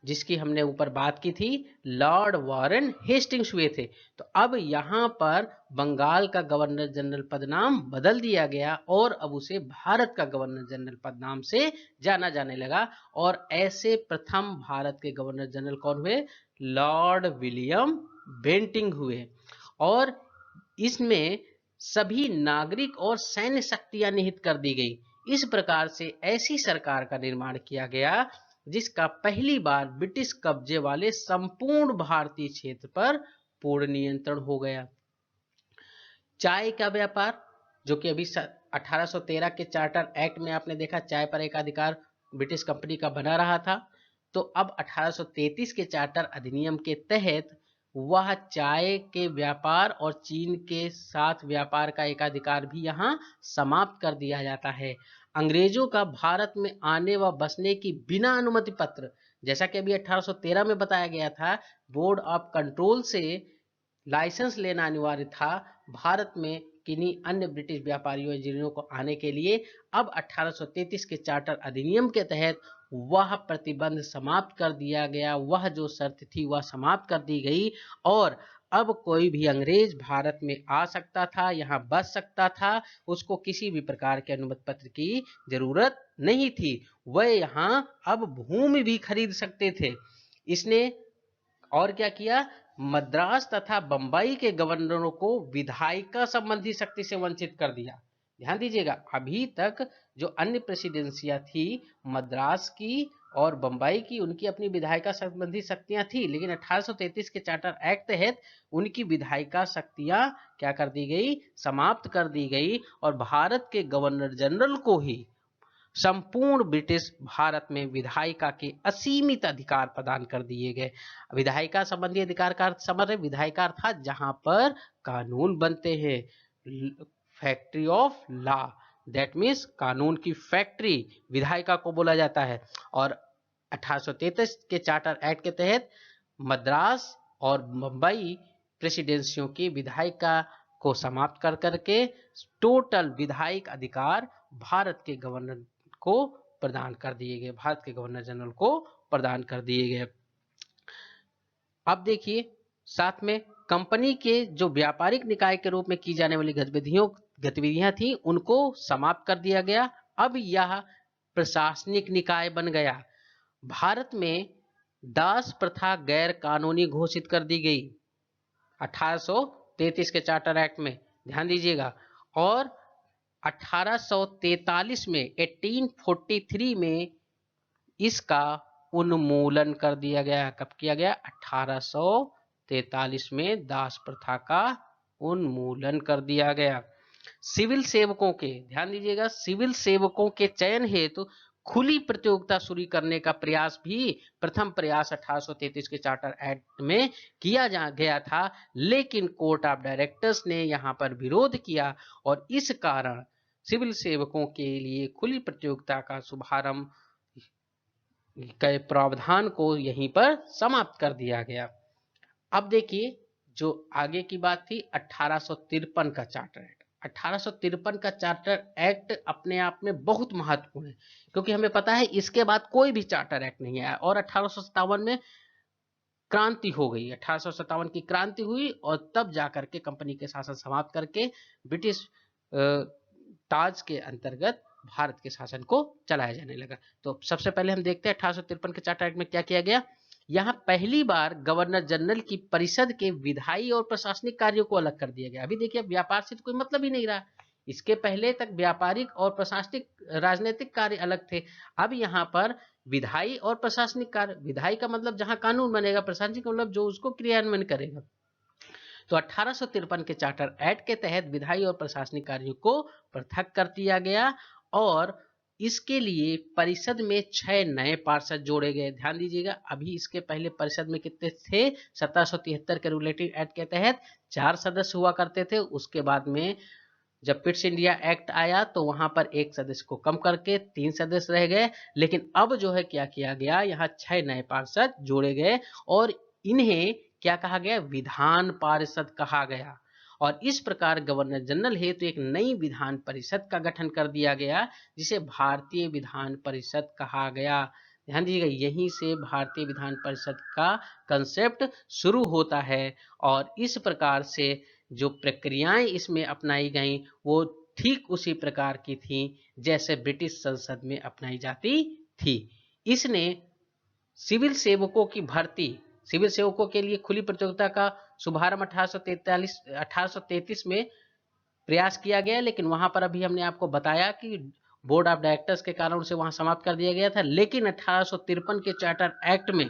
जिसकी हमने ऊपर बात की थी, लॉर्ड वारेन हेस्टिंग्स हुए थे। तो अब यहाँ पर बंगाल का गवर्नर जनरल पद नाम बदल दिया गया और अब उसे भारत का गवर्नर जनरल पद नाम से जाना जाने लगा। और ऐसे प्रथम भारत के गवर्नर जनरल कौन हुए, लॉर्ड विलियम बेंटिंग हुए। और इसमें सभी नागरिक और सैन्य शक्तियां निहित कर दी गई। इस प्रकार से ऐसी सरकार का निर्माण किया गया जिसका पहली बार ब्रिटिश कब्जे वाले संपूर्ण भारतीय क्षेत्र पर पूर्ण नियंत्रण हो गया। चाय का व्यापार, जो कि अभी 1813 के चार्टर एक्ट में आपने देखा चाय पर एक अधिकार ब्रिटिश कंपनी का बना रहा था, तो अब 1833 के चार्टर अधिनियम के तहत वह चाय के व्यापार और चीन के साथ व्यापार का एकाधिकार भी यहाँ समाप्त कर दिया जाता है। अंग्रेजों का भारत में आने व बसने की बिना अनुमति पत्र, जैसा कि अभी 1813 में बताया गया था, बोर्ड ऑफ कंट्रोल से लाइसेंस लेना अनिवार्य था भारत में किन्हीं अन्य ब्रिटिश व्यापारियों इंजीनियरों को आने के लिए। अब 1833 के चार्टर अधिनियम के तहत वह प्रतिबंध समाप्त कर दिया गया, वह जो शर्त थी वह समाप्त कर दी गई और अब कोई भी अंग्रेज भारत में आ सकता था, यहाँ बस सकता था, उसको किसी भी प्रकार के अनुमति पत्र की जरूरत नहीं थी। वह यहाँ अब भूमि भी खरीद सकते थे। इसने और क्या किया, मद्रास तथा बंबई के गवर्नरों को विधायिका संबंधी शक्ति से वंचित कर दिया। ध्यान दीजिएगा, अभी तक जो अन्य प्रेसिडेंसियां थी मद्रास की और बंबई की, उनकी अपनी विधायिका संबंधी शक्तियां थी, लेकिन 1833 के चार्टर एक्ट तहत उनकी विधायिका शक्तियां क्या कर दी गई, समाप्त कर दी गई और भारत के गवर्नर जनरल को ही संपूर्ण ब्रिटिश भारत में विधायिका के असीमित अधिकार प्रदान कर दिए गए। विधायिका संबंधी अधिकार का अर्थ समझ रहे, विधायिका अर्थात जहां पर कानून बनते हैं, factory of law, that means कानून की फैक्ट्री विधायिका को बोला जाता है। और 1833 के चार्टर एक्ट के तहत मद्रास और मुंबई प्रेसिडेंसियों की विधायिका को समाप्त कर करके टोटल विधायिक अधिकार भारत के गवर्नर को प्रदान कर दिए गए, भारत के गवर्नर जनरल को प्रदान कर दिए गए। अब देखिए साथ में कंपनी के जो व्यापारिक निकाय के रूप में की जाने वाली गतिविधियां थी उनको समाप्त कर दिया गया। अब यह प्रशासनिक निकाय बन गया। भारत में दास प्रथा गैर कानूनी घोषित कर दी गई 1833 के चार्टर एक्ट में, ध्यान दीजिएगा। और 1843 में 1843 में इसका उन्मूलन कर दिया गया। कब किया गया, 1843 में दास प्रथा का उन्मूलन कर दिया गया। सिविल सेवकों के, ध्यान दीजिएगा, सिविल सेवकों के चयन हेतु खुली प्रतियोगिता शुरू करने का प्रयास भी प्रथम प्रयास 1833 के चार्टर एक्ट में किया गया था, लेकिन कोर्ट ऑफ डायरेक्टर्स ने यहां पर विरोध किया और इस कारण सिविल सेवकों के लिए खुली प्रतियोगिता का शुभारंभ के प्रावधान को यहीं पर समाप्त कर दिया गया। अब देखिए जो आगे की बात थी 1853 का चार्टर एक्ट। 1853 का चार्टर एक्ट अपने आप में बहुत महत्वपूर्ण है क्योंकि हमें पता है इसके बाद कोई भी चार्टर एक्ट नहीं आया और 1857 में क्रांति हो गई। 1857 की क्रांति हुई और तब जाकर के कंपनी के शासन समाप्त करके ब्रिटिश ताज के अंतर्गत भारत के शासन को चलाया जाने लगा। तो सबसे पहले हम देखते हैं 1853 के चार्टर एक्ट में क्या किया गया। यहाँ पहली बार गवर्नर जनरल की परिषद के विधायी और प्रशासनिक कार्यों को अलग कर दिया गया। अभी देखिए व्यापार से तो कोई मतलब ही नहीं रहा, इसके पहले तक व्यापारिक और प्रशासनिक राजनीतिक कार्य अलग थे। अब यहाँ पर विधायी और प्रशासनिक कार्य, विधायी का मतलब जहां कानून बनेगा, प्रशासनिक का मतलब जो उसको क्रियान्वयन करेगा। तो 1853 के चार्टर एक्ट के तहत विधायी और प्रशासनिक कार्यों को पृथक कर दिया गया और इसके लिए परिषद में 6 नए पार्षद जोड़े गए। ध्यान दीजिएगा, अभी इसके पहले परिषद में कितने थे? 1773 के रेगुलेटरी एक्ट के तहत 4 सदस्य हुआ करते थे। उसके बाद में जब पिट्स इंडिया एक्ट आया तो वहां पर 1 सदस्य को कम करके 3 सदस्य रह गए। लेकिन अब जो है क्या किया गया, यहाँ 6 नए पार्षद जोड़े गए और इन्हें क्या कहा गया? विधान पार्षद कहा गया। और इस प्रकार गवर्नर जनरल हेतु एक नई विधान परिषद का गठन कर दिया गया, जिसे भारतीय विधान परिषद कहा गया। ध्यान दीजिएगा, यहीं से भारतीय विधान परिषद का कंसेप्ट शुरू होता है और इस प्रकार से जो प्रक्रियाएं इसमें अपनाई गई वो ठीक उसी प्रकार की थी जैसे ब्रिटिश संसद में अपनाई जाती थी। इसने सिविल सेवकों की भर्ती, सिविल सेवकों के लिए खुली प्रतियोगिता का शुभारंभ 1833 में प्रयास किया गया, लेकिन वहां पर अभी हमने आपको बताया कि बोर्ड ऑफ डायरेक्टर्स के कारण उसे वहां समाप्त कर दिया गया था। लेकिन 1853 के चार्टर एक्ट में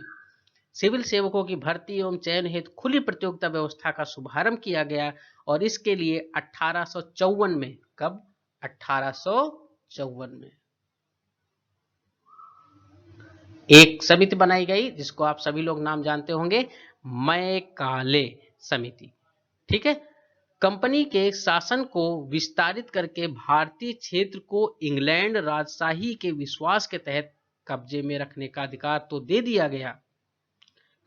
सिविल सेवकों की भर्ती एवं चयन हेतु खुली प्रतियोगिता व्यवस्था का शुभारंभ किया गया और इसके लिए 1854 में, कब? 1854 में एक समिति बनाई गई जिसको आप सभी लोग नाम जानते होंगे, मैकाले समिति। ठीक है, कंपनी के शासन को विस्तारित करके भारतीय क्षेत्र को इंग्लैंड राजशाही के विश्वास के तहत कब्जे में रखने का अधिकार तो दे दिया गया।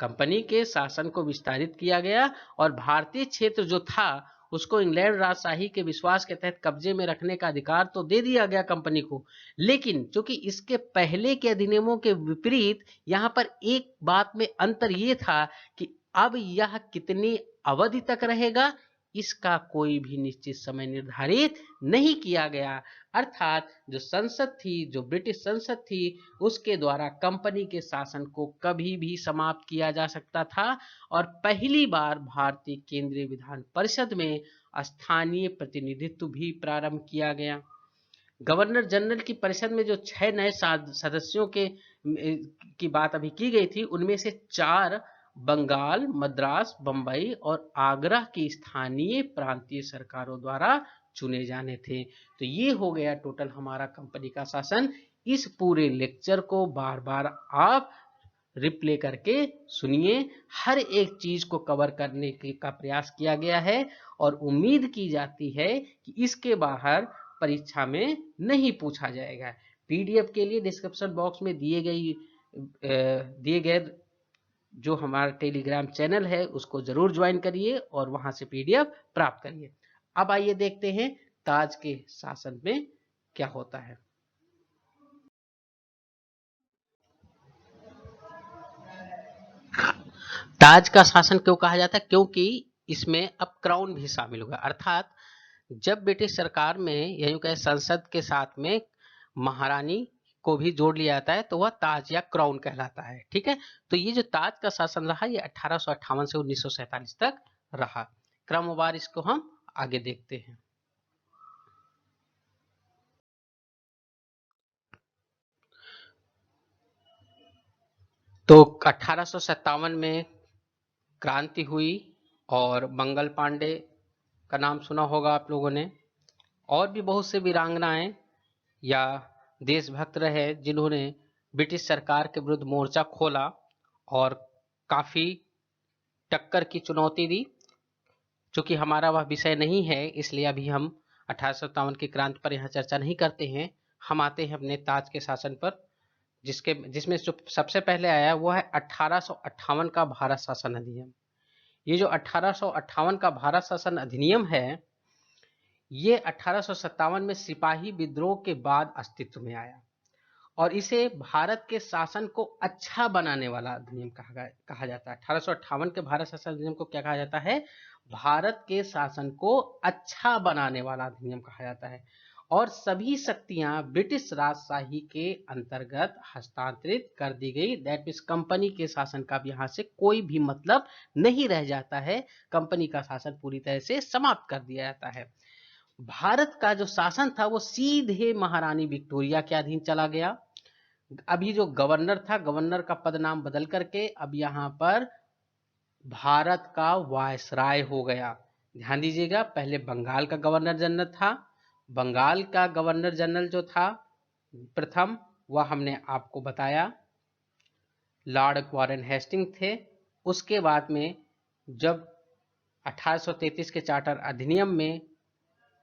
कंपनी के शासन को विस्तारित किया गया और भारतीय क्षेत्र जो था उसको इंग्लैंड राजशाही के विश्वास के तहत कब्जे में रखने का अधिकार तो दे दिया गया कंपनी को। लेकिन चूंकि इसके पहले के अधिनियमों के विपरीत यहाँ पर एक बात में अंतर ये था कि अब यह कितनी अवधि तक रहेगा इसका कोई भी निश्चित समय निर्धारित नहीं किया गया। अर्थात जो संसद थी, जो ब्रिटिश संसद थी, उसके द्वारा कंपनी के शासन को कभी भी समाप्त किया जा सकता था और पहली बार भारतीय केंद्रीय विधान परिषद में स्थानीय प्रतिनिधित्व भी प्रारंभ किया गया। गवर्नर जनरल की परिषद में जो 6 नए सदस्यों की बात अभी की गई थी, उनमें से 4 बंगाल, मद्रास, बंबई और आगरा की स्थानीय प्रांतीय सरकारों द्वारा चुने जाने थे। तो ये हो गया टोटल हमारा कंपनी का शासन। इस पूरे लेक्चर को बार बार आप रिप्ले करके सुनिए, हर एक चीज को कवर करने का प्रयास किया गया है और उम्मीद की जाती है कि इसके बाहर परीक्षा में नहीं पूछा जाएगा। पीडीएफ के लिए डिस्क्रिप्शन बॉक्स में दिए गए जो हमारा टेलीग्राम चैनल है उसको जरूर ज्वाइन करिए और वहां से पीडीएफ प्राप्त करिए। अब आइए देखते हैं ताज के शासन में क्या होता है। ताज का शासन क्यों कहा जाता है? क्योंकि इसमें अब क्राउन भी शामिल होगा। अर्थात जब ब्रिटिश सरकार में यूं कहे संसद के साथ में महारानी को भी जोड़ लिया जाता है तो वह ताज या क्राउन कहलाता है। ठीक है, तो ये जो ताज का शासन रहा ये 1858 से 1947 तक रहा। क्रमवार इसको हम आगे देखते हैं। तो 1857 में क्रांति हुई और मंगल पांडे का नाम सुना होगा आप लोगों ने। और भी बहुत से वीरांगनाएं या देशभक्त रहे जिन्होंने ब्रिटिश सरकार के विरुद्ध मोर्चा खोला और काफी टक्कर की चुनौती दी। चूंकि हमारा वह विषय नहीं है इसलिए अभी हम 1857 की क्रांति पर यहाँ चर्चा नहीं करते हैं। हम आते हैं अपने ताज के शासन पर, जिसमें जो सबसे पहले आया वो है 1858 का भारत शासन अधिनियम। ये जो 1858 का भारत शासन अधिनियम है ये 1857 में सिपाही विद्रोह के बाद अस्तित्व में आया और इसे भारत के शासन को अच्छा बनाने वाला अधिनियम कहा जाता है। 1858 के भारत शासन अधिनियम को क्या कहा जाता है? भारत के शासन को अच्छा बनाने वाला अधिनियम कहा जाता है और सभी शक्तियां ब्रिटिश राजशाही के अंतर्गत हस्तांतरित कर दी गई। दैट मीन्स कंपनी के शासन का भी यहाँ से कोई भी मतलब नहीं रह जाता है, कंपनी का शासन पूरी तरह से समाप्त कर दिया जाता है। भारत का जो शासन था वो सीधे महारानी विक्टोरिया के अधीन चला गया। अभी जो गवर्नर था, गवर्नर का पद नाम बदल करके अब यहाँ पर भारत का वायसराय हो गया। ध्यान दीजिएगा, पहले बंगाल का गवर्नर जनरल था। बंगाल का गवर्नर जनरल जो था प्रथम, वह हमने आपको बताया लॉर्ड वॉरेन हेस्टिंग थे। उसके बाद में जब 1833 के चार्टर अधिनियम में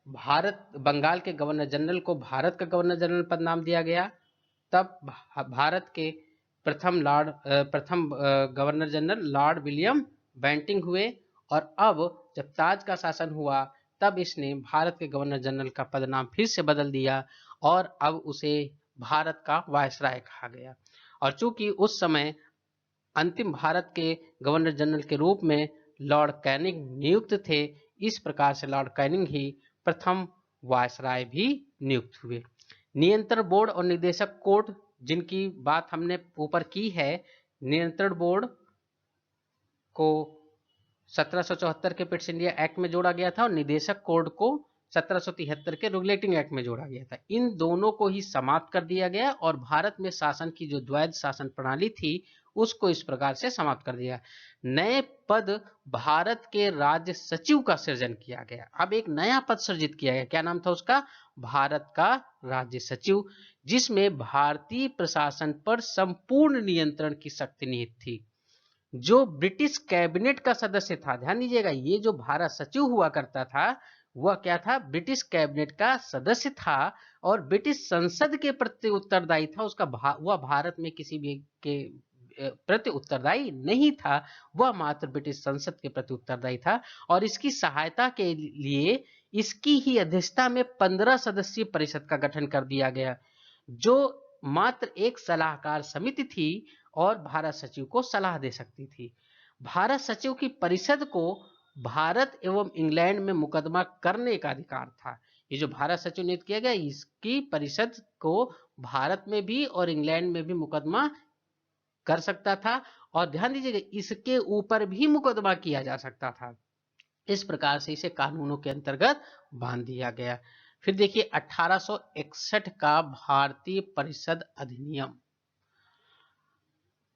भारत बंगाल के गवर्नर जनरल को भारत का गवर्नर जनरल पद नाम दिया गया, तब भारत के प्रथम governor general lord William Bentinck हुए। और अब जब ताज का शासन हुआ तब इसने भारत के गवर्नर जनरल का पद नाम फिर से बदल दिया और अब उसे भारत का वायसराय कहा गया। और चूंकि उस समय अंतिम भारत के गवर्नर जनरल के रूप में लॉर्ड कैनिंग नियुक्त थे, इस प्रकार से लॉर्ड कैनिंग ही प्रथम वायसराय भी नियुक्त हुए। नियंत्रण बोर्ड और निदेशक कोड जिनकी बात हमने ऊपर की है, नियंत्रण बोर्ड को 1774 के पिट्स इंडिया एक्ट में जोड़ा गया था और निदेशक कोड को 1773 के रेगुलेटिंग एक्ट में जोड़ा गया था। इन दोनों को ही समाप्त कर दिया गया और भारत में शासन की जो द्वैध शासन प्रणाली थी उसको इस प्रकार से समाप्त कर दिया। नए पद भारत के राज्य सचिव का सृजन किया गया। अब एक नया पद सृजित किया गया, क्या नाम था उसका? भारत का राज्य सचिव, जिसमें भारतीय प्रशासन पर संपूर्ण नियंत्रण की शक्ति निहित थी। जो ब्रिटिश कैबिनेट का सदस्य था, ध्यान दीजिएगा, ये जो भारत सचिव हुआ करता था वह क्या था? ब्रिटिश कैबिनेट का सदस्य था और ब्रिटिश संसद के प्रति उत्तरदायी था। वह भारत में किसी भी के प्रति उत्तरदायी नहीं था, वह मात्र ब्रिटिश संसद के प्रति उत्तरदायी था। और इसकी सहायता के लिए इसकी ही अध्यक्षता में 15 सदस्यीय परिषद का गठन कर दिया गया, जो मात्र एक सलाहकार समिति थी और भारत सचिव को सलाह दे सकती थी। भारत सचिव की परिषद को भारत एवं इंग्लैंड में मुकदमा करने का अधिकार था। ये जो भारत सचिव नियुक्त किया गया, इसकी परिषद को भारत में भी और इंग्लैंड में भी मुकदमा कर सकता था। और ध्यान दीजिएगा, इसके ऊपर भी मुकदमा किया जा सकता था। इस प्रकार से इसे कानूनों के अंतर्गत बांध दिया गया। फिर देखिए 1861 का भारतीय परिषद अधिनियम।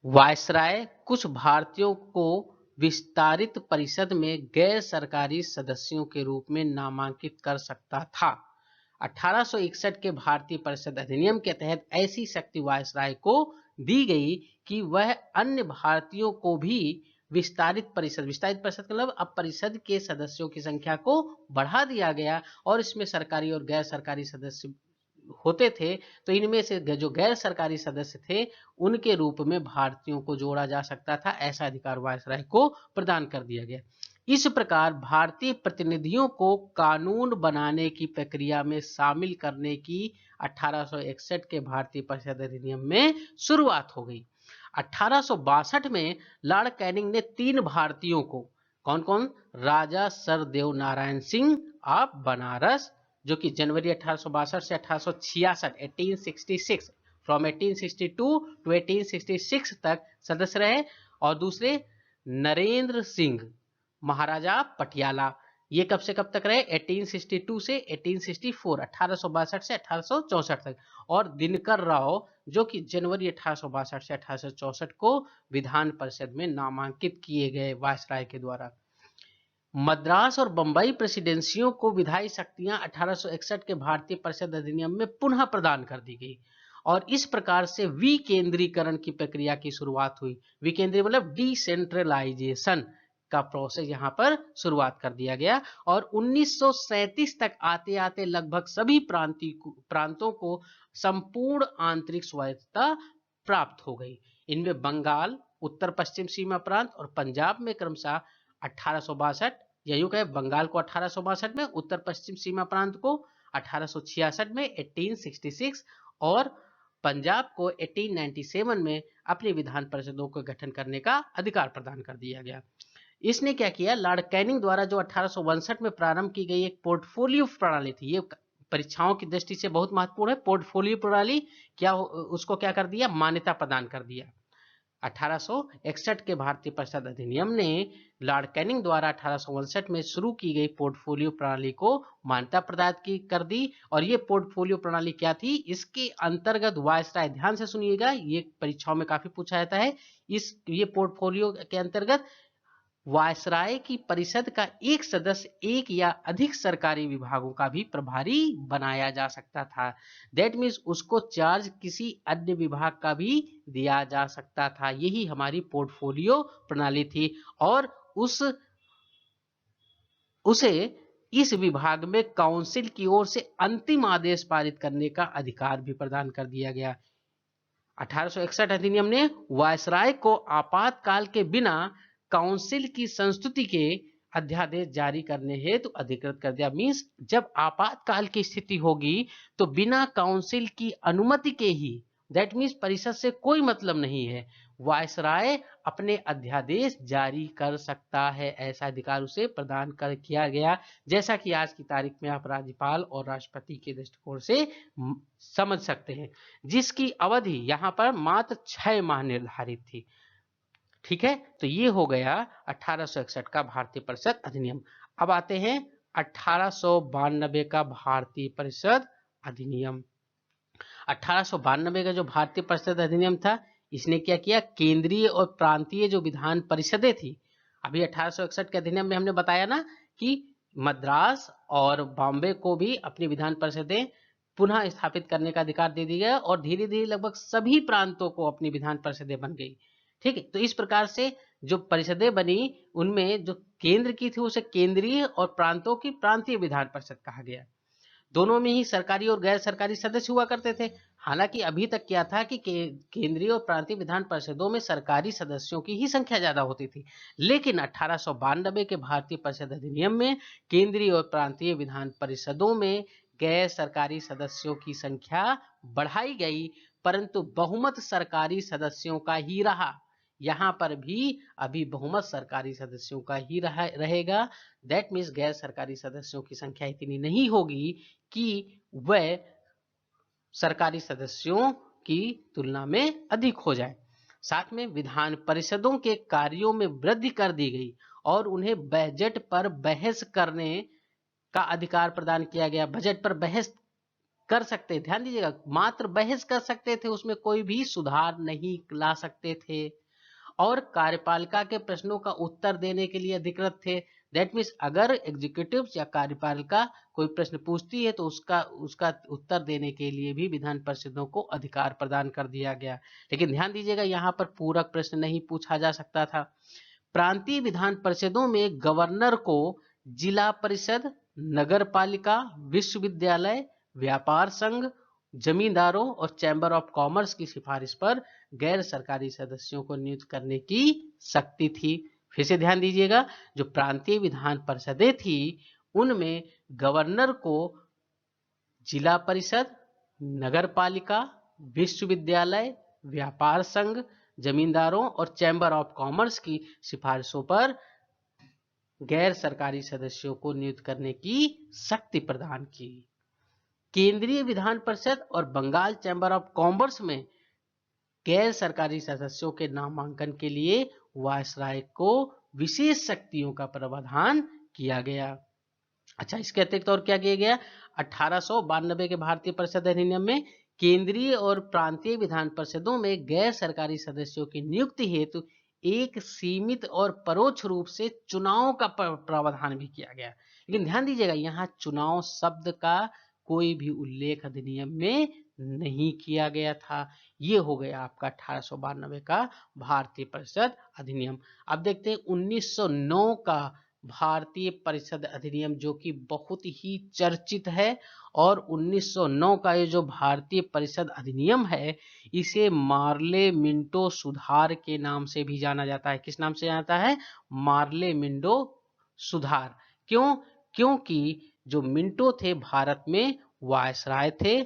वायसराय कुछ भारतीयों को विस्तारित परिषद में गैर सरकारी सदस्यों के रूप में नामांकित कर सकता था। 1861 के भारतीय परिषद अधिनियम के तहत ऐसी शक्ति वायसराय को दी गई कि वह अन्य भारतीयों को भी विस्तारित परिषद का मतलब अब परिषद के सदस्यों की संख्या को बढ़ा दिया गया और इसमें सरकारी और गैर सरकारी सदस्य होते थे। तो इनमें से जो गैर सरकारी सदस्य थे उनके रूप में भारतीयों को जोड़ा जा सकता था। ऐसा अधिकार वायसराय को प्रदान कर दिया गया। इस प्रकार भारतीय प्रतिनिधियों को कानून बनाने की प्रक्रिया में शामिल करने की 1861 के भारतीय परिषद अधिनियम में शुरुआत हो गई। 1862 में लॉर्ड कैनिंग ने 3 भारतीयों को, कौन कौन? राजा सरदेव नारायण सिंह ऑफ बनारस, जो कि जनवरी 1862 से 1866 1866 फ्रॉम 1862 टू 1866 तक सदस्य रहे, और दूसरे नरेंद्र सिंह महाराजा पटियाला, ये कब से कब तक रहे? 1862 से 1864, 1862 से 1864 तक। और दिनकर राव, जो कि जनवरी 1862 से 1864 को विधान परिषद में नामांकित किए गए वायसराय के द्वारा। मद्रास और बंबई प्रेसिडेंसियों को विधायी शक्तियां 1861 के भारतीय परिषद अधिनियम में पुनः प्रदान कर दी गई और इस प्रकार से विकेंद्रीकरण की प्रक्रिया की शुरुआत हुई। विकेंद्रीय मतलब डिसेंट्रलाइजेशन का प्रोसेस यहाँ पर शुरुआत कर दिया गया और 1937 तक आते आते लगभग सभी प्रांतों को संपूर्ण आंतरिक स्वायत्तता प्राप्त हो गई। इनमें बंगाल, उत्तर पश्चिम सीमा प्रांत और पंजाब में क्रमशः 1862 या यूं कहें बंगाल को 1862 में, उत्तर पश्चिम सीमा प्रांत को 1866 में 1866 और पंजाब को 1897 में अपनी विधान परिषदों को गठन करने का अधिकार प्रदान कर दिया गया। इसने क्या किया? लॉर्ड कैनिंग द्वारा जो 1862 में प्रारंभ की गई एक पोर्टफोलियो प्रणाली थी, ये परीक्षाओं की दृष्टि से बहुत महत्वपूर्ण है। पोर्टफोलियो प्रणाली क्या, उसको क्या कर दिया? मान्यता प्रदान कर दिया। 1861 के भारतीय परिषद अधिनियम ने लॉर्ड कैनिंग द्वारा 1862 में शुरू की गई पोर्टफोलियो प्रणाली को मान्यता प्रदान कर दी। और ये पोर्टफोलियो प्रणाली क्या थी? इसके अंतर्गत वायसराय, ध्यान से सुनिएगा, ये परीक्षाओं में काफी पूछा जाता है, ये पोर्टफोलियो के अंतर्गत वायसराय की परिषद का एक सदस्य एक या अधिक सरकारी विभागों का भी प्रभारी बनाया जा सकता था। दैट मीन्स उसको चार्ज किसी अन्य विभाग का भी दिया जा सकता था। यही हमारी पोर्टफोलियो प्रणाली थी और उसे इस विभाग में काउंसिल की ओर से अंतिम आदेश पारित करने का अधिकार भी प्रदान कर दिया गया। 1861 अधिनियम ने वायसराय को आपातकाल के बिना काउंसिल की संस्तुति के अध्यादेश जारी करने हेतु अधिकृत कर दिया। मीन्स जब आपातकाल की स्थिति होगी तो बिना काउंसिल की अनुमति के ही, दैट मीन्स परिषद से कोई मतलब नहीं है, वायसराय अपने अध्यादेश जारी कर सकता है। ऐसा अधिकार उसे प्रदान कर किया गया, जैसा कि आज की तारीख में आप राज्यपाल और राष्ट्रपति के दृष्टिकोण से समझ सकते हैं, जिसकी अवधि यहां पर मात्र 6 माह निर्धारित थी। ठीक है, तो ये हो गया 1861 का भारतीय परिषद अधिनियम। अब आते हैं 1892 का भारतीय परिषद अधिनियम। 1892 का जो भारतीय परिषद अधिनियम था, इसने क्या किया, केंद्रीय और प्रांतीय जो विधान परिषदें थी, अभी 1861 के अधिनियम में हमने बताया ना कि मद्रास और बॉम्बे को भी अपनी विधान परिषदें पुनः स्थापित करने का अधिकार दे दिया गया और धीरे धीरे लगभग सभी प्रांतों को अपनी विधान परिषदें बन गई। ठीक है, तो इस प्रकार से जो परिषदें बनी उनमें जो केंद्र की थी उसे केंद्रीय और प्रांतों की प्रांतीय विधान परिषद कहा गया। दोनों में ही सरकारी और गैर सरकारी सदस्य हुआ करते थे। हालांकि अभी तक क्या था कि केंद्रीय और प्रांतीय विधान परिषदों में सरकारी सदस्यों की ही संख्या ज्यादा होती थी, लेकिन 1892 के भारतीय परिषद अधिनियम में केंद्रीय और प्रांतीय विधान परिषदों में गैर सरकारी सदस्यों की संख्या बढ़ाई गई, परंतु बहुमत सरकारी सदस्यों का ही रहा। यहाँ पर भी अभी बहुमत सरकारी सदस्यों का ही रहेगा। दैट मीन्स गैर सरकारी सदस्यों की संख्या इतनी नहीं होगी कि वह सरकारी सदस्यों की तुलना में अधिक हो जाए। साथ में विधान परिषदों के कार्यों में वृद्धि कर दी गई और उन्हें बजट पर बहस करने का अधिकार प्रदान किया गया। बजट पर बहस कर सकते, ध्यान दीजिएगा, मात्र बहस कर सकते थे, उसमें कोई भी सुधार नहीं ला सकते थे और कार्यपालिका के प्रश्नों का उत्तर देने के लिए अधिकृत थे। दैट मीन्स अगर एग्जीक्यूटिव या कार्यपालिका कोई प्रश्न पूछती है तो उसका उत्तर देने के लिए भी विधान परिषदों को अधिकार प्रदान कर दिया गया। लेकिन ध्यान दीजिएगा, यहाँ पर पूरक प्रश्न नहीं पूछा जा सकता था। प्रांतीय विधान परिषदों में गवर्नर को जिला परिषद, नगर पालिका, विश्वविद्यालय, व्यापार संघ, जमींदारों और चैम्बर ऑफ कॉमर्स की सिफारिश पर गैर सरकारी सदस्यों को नियुक्त करने की शक्ति थी। फिर से ध्यान दीजिएगा, जो प्रांतीय विधान परिषदें थी उनमें गवर्नर को जिला परिषद, नगर पालिका, विश्वविद्यालय, व्यापार संघ, जमींदारों और चैम्बर ऑफ कॉमर्स की सिफारिशों पर गैर सरकारी सदस्यों को नियुक्त करने की शक्ति प्रदान की। केंद्रीय विधान परिषद और बंगाल चैम्बर ऑफ कॉमर्स में गैर सरकारी सदस्यों के नामांकन के लिए वायसराय को विशेष शक्तियों का प्रावधान किया गया। अच्छा, इसके अतिरिक्त और क्या किया गया, 1892 के भारतीय परिषद अधिनियम में केंद्रीय और प्रांतीय विधान परिषदों में गैर सरकारी सदस्यों की नियुक्ति हेतु एक सीमित और परोक्ष रूप से चुनाव का प्रावधान भी किया गया। लेकिन ध्यान दीजिएगा, यहाँ चुनाव शब्द का कोई भी उल्लेख अधिनियम में नहीं किया गया था। ये हो गया आपका 1892 का भारतीय परिषद अधिनियम। अब देखते हैं 1909 का भारतीय परिषद अधिनियम, जो कि बहुत ही चर्चित है। और 1909 का ये जो भारतीय परिषद अधिनियम है, इसे मार्ले मिंटो सुधार के नाम से भी जाना जाता है। किस नाम से जाता है, मार्ले मिंटो सुधार। क्यों, क्योंकि जो मिंटो थे भारत में वायसराय थे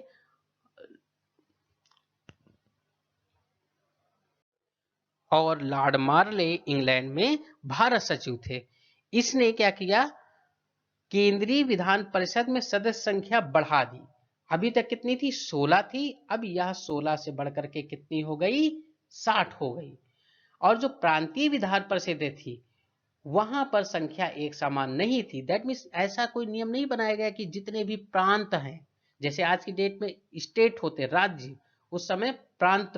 और लॉर्ड मार्ले इंग्लैंड में भारत सचिव थे। इसने क्या किया, केंद्रीय विधान परिषद में सदस्य संख्या बढ़ा दी। अभी तक कितनी थी, 16 थी, अब यह 16 से बढ़कर के कितनी हो गई, 60 हो गई। और जो प्रांतीय विधान परिषदें थी वहां पर संख्या एक समान नहीं थी। दैट मीन्स ऐसा कोई नियम नहीं बनाया गया कि जितने भी प्रांत हैं, जैसे आज की डेट में स्टेट होते, राज्य, उस समय प्रांत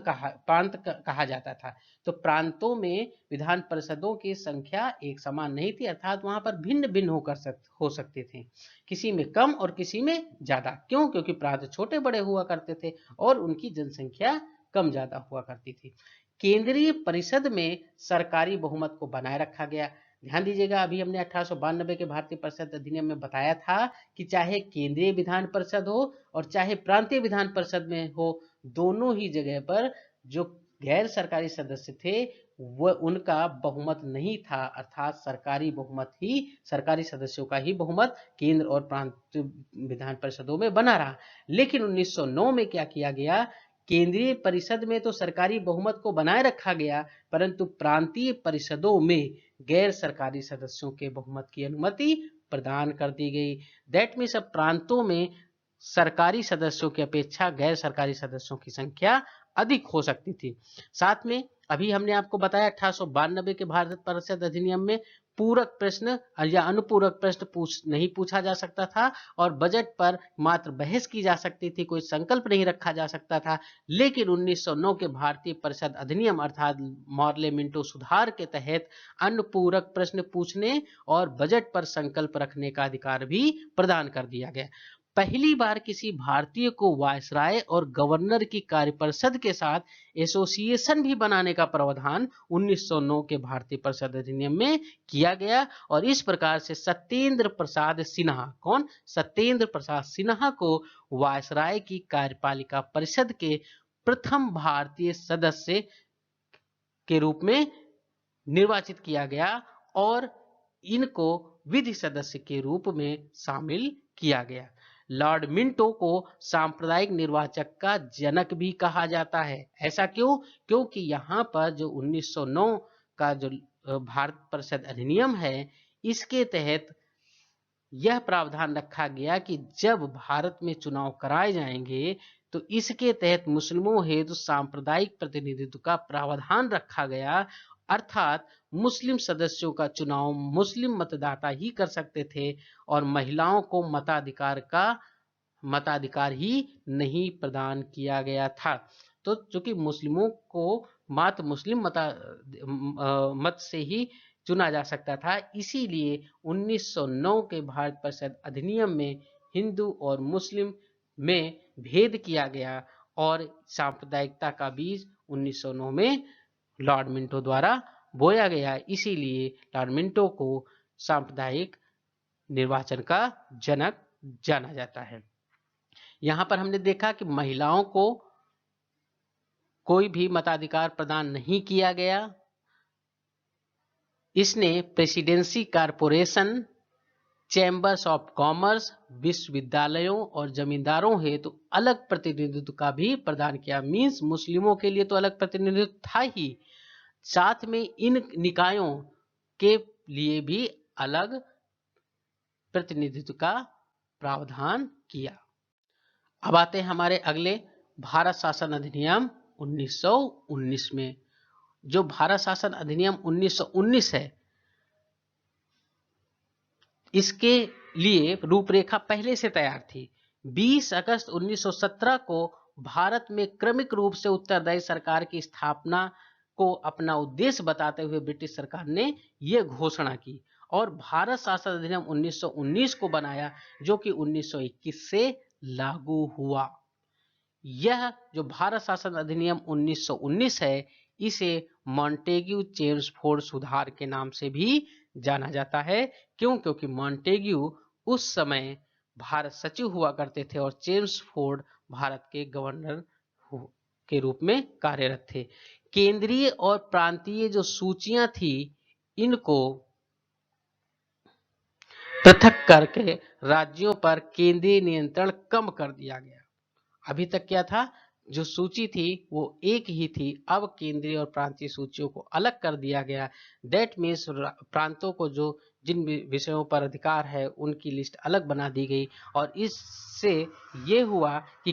कहा जाता था। तो प्रांतों में विधान परिषदों की संख्या एक समान नहीं थी, अर्थात वहां पर भिन्न भिन्न हो सकते थे, किसी में कम और किसी में ज्यादा। क्यों? क्योंकि प्रांत छोटे बड़े हुआ करते थे और उनकी जनसंख्या कम ज्यादा हुआ करती थी। केंद्रीय परिषद में सरकारी बहुमत को बनाए रखा गया। ध्यान दीजिएगा, अभी हमने 1892 के भारतीय परिषद अधिनियम में बताया था कि चाहे केंद्रीय विधान परिषद हो और चाहे प्रांतीय विधान परिषद में हो, दोनों ही जगह पर जो गैर सरकारी सदस्य थे वह उनका बहुमत नहीं था, अर्थात सरकारी बहुमत ही, सरकारी सदस्यों का ही बहुमत केंद्र और प्रांतीय विधान परिषदों में बना रहा। लेकिन 1909 में क्या किया गया, केंद्रीय परिषद में तो सरकारी बहुमत को बनाए रखा गया, परंतु प्रांतीय परिषदों में गैर सरकारी सदस्यों के बहुमत की अनुमति प्रदान कर दी गई। दैट मीन्स अब प्रांतों में सरकारी सदस्यों की अपेक्षा गैर सरकारी सदस्यों की संख्या अधिक हो सकती थी। साथ में अभी हमने आपको बताया 1892 के भारत परिषद अधिनियम में पूरक प्रश्न या अनुपूरक प्रश्न नहीं पूछा जा सकता था और बजट पर मात्र बहस की जा सकती थी, कोई संकल्प नहीं रखा जा सकता था। लेकिन 1909 के भारतीय परिषद अधिनियम अर्थात मॉर्ले मिंटो सुधार के तहत अनुपूरक प्रश्न पूछने और बजट पर संकल्प रखने का अधिकार भी प्रदान कर दिया गया। पहली बार किसी भारतीय को वायसराय और गवर्नर की कार्यपरिषद के साथ एसोसिएशन भी बनाने का प्रावधान 1909 के भारतीय परिषद अधिनियम में किया गया और इस प्रकार से सत्येंद्र प्रसाद सिन्हा, कौन? सत्येंद्र प्रसाद सिन्हा को वायसराय की कार्यपालिका परिषद के प्रथम भारतीय सदस्य के रूप में निर्वाचित किया गया और इनको विधि सदस्य के रूप में शामिल किया गया। लॉर्ड मिंटो को सांप्रदायिक निर्वाचक का जनक भी कहा जाता है। ऐसा क्यों? क्योंकि यहाँ पर जो 1909 का जो भारत परिषद अधिनियम है, इसके तहत यह प्रावधान रखा गया कि जब भारत में चुनाव कराए जाएंगे तो इसके तहत मुस्लिमों हेतु सांप्रदायिक प्रतिनिधित्व का प्रावधान रखा गया, अर्थात मुस्लिम सदस्यों का चुनाव मुस्लिम मतदाता ही कर सकते थे और महिलाओं को मताधिकार ही नहीं प्रदान किया गया था। तो चूंकि मुस्लिमों को मात्र मुस्लिम मत से ही चुना जा सकता था, इसीलिए 1909 के भारत परिषद अधिनियम में हिंदू और मुस्लिम में भेद किया गया और सांप्रदायिकता का बीज 1909 में लॉर्ड मिंटो द्वारा बोया गया। इसीलिए लॉर्ड मिंटो को सांप्रदायिक निर्वाचन का जनक जाना जाता है। यहां पर हमने देखा कि महिलाओं को कोई भी मताधिकार प्रदान नहीं किया गया। इसने presidency corporation, chambers of commerce, विश्वविद्यालयों और जमींदारों हेतु तो अलग प्रतिनिधित्व का भी प्रदान किया। मींस मुस्लिमों के लिए तो अलग प्रतिनिधित्व था ही, साथ में इन निकायों के लिए भी अलग प्रतिनिधित्व का प्रावधान किया। अब आते हैं हमारे अगले भारत शासन अधिनियम 1919 में। जो भारत शासन अधिनियम 1919 है, इसके लिए रूपरेखा पहले से तैयार थी। 20 अगस्त 1917 को भारत में क्रमिक रूप से उत्तरदायी सरकार की स्थापना को अपना उद्देश्य बताते हुए ब्रिटिश सरकार ने यह घोषणा की और भारत शासन अधिनियम 1919 को बनाया, जो कि 1921 से लागू हुआ। यह जो भारत शासन अधिनियम 1919 है, इसे मॉन्टेग्यू चेम्सफोर्ड सुधार के नाम से भी जाना जाता है। क्यों? क्योंकि मॉन्टेग्यू उस समय भारत सचिव हुआ करते थे और चेम्सफोर्ड भारत के गवर्नर के रूप में कार्यरत थे। केंद्रीय और प्रांतीय जो सूचियां थी, इनको पृथक करके राज्यों पर केंद्रीय नियंत्रण कम कर दिया गया। अभी तक क्या था, जो सूची थी वो एक ही थी, अब केंद्रीय और प्रांतीय सूचियों को अलग कर दिया गया। दैट मीन्स प्रांतों को जो जिन विषयों पर अधिकार है उनकी लिस्ट अलग बना दी गई और इससे ये हुआ कि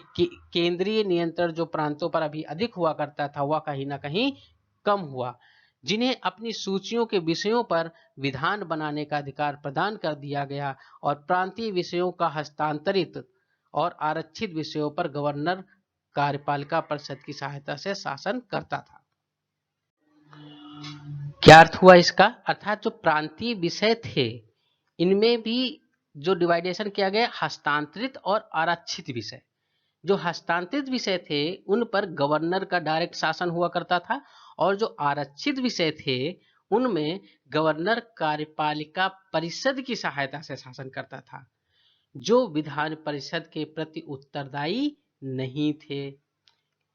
केंद्रीय नियंत्रण जो प्रांतों पर अभी अधिक हुआ करता था वह कहीं ना कहीं कम हुआ। जिन्हें अपनी सूचियों के विषयों पर विधान बनाने का अधिकार प्रदान कर दिया गया और प्रांतीय विषयों का हस्तांतरित और आरक्षित विषयों पर गवर्नर कार्यपालिका परिषद की सहायता से शासन करता था। क्या अर्थ हुआ इसका? अर्थात जो प्रांतीय विषय थे इनमें भी जो डिवाइडेशन किया गया, हस्तांतरित और आरक्षित विषय। जो हस्तांतरित विषय थे उन पर गवर्नर का डायरेक्ट शासन हुआ करता था और जो आरक्षित विषय थे उनमें गवर्नर कार्यपालिका परिषद की सहायता से शासन करता था, जो विधान परिषद के प्रति उत्तरदायी नहीं थे।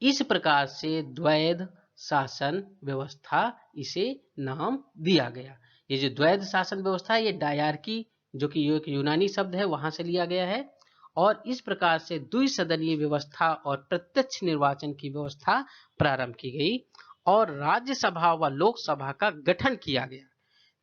इस प्रकार से द्वैध शासन व्यवस्था इसे नाम दिया गया। ये जो द्वैध शासन व्यवस्था है ये डायरकी, जो कि एक यूनानी शब्द है, वहां से लिया गया है। और इस प्रकार से द्विसदनीय व्यवस्था और प्रत्यक्ष निर्वाचन की व्यवस्था प्रारंभ की गई और राज्यसभा व लोकसभा का गठन किया गया।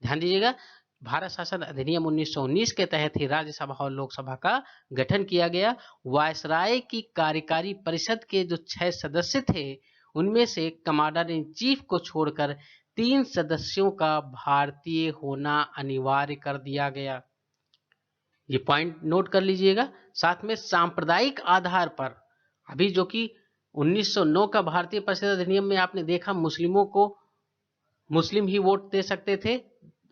ध्यान दीजिएगा, भारत शासन अधिनियम 1919 के तहत ही राज्यसभा और लोकसभा का गठन किया गया। वायसराय की कार्यकारी परिषद के जो 6 सदस्य थे उनमें से कमांडर इन चीफ को छोड़कर 3 सदस्यों का भारतीय होना अनिवार्य कर दिया गया। ये पॉइंट नोट कर लीजिएगा। साथ में सांप्रदायिक आधार पर, अभी जो कि 1909 का भारतीय परिषद अधिनियम में आपने देखा मुस्लिमों को मुस्लिम ही वोट दे सकते थे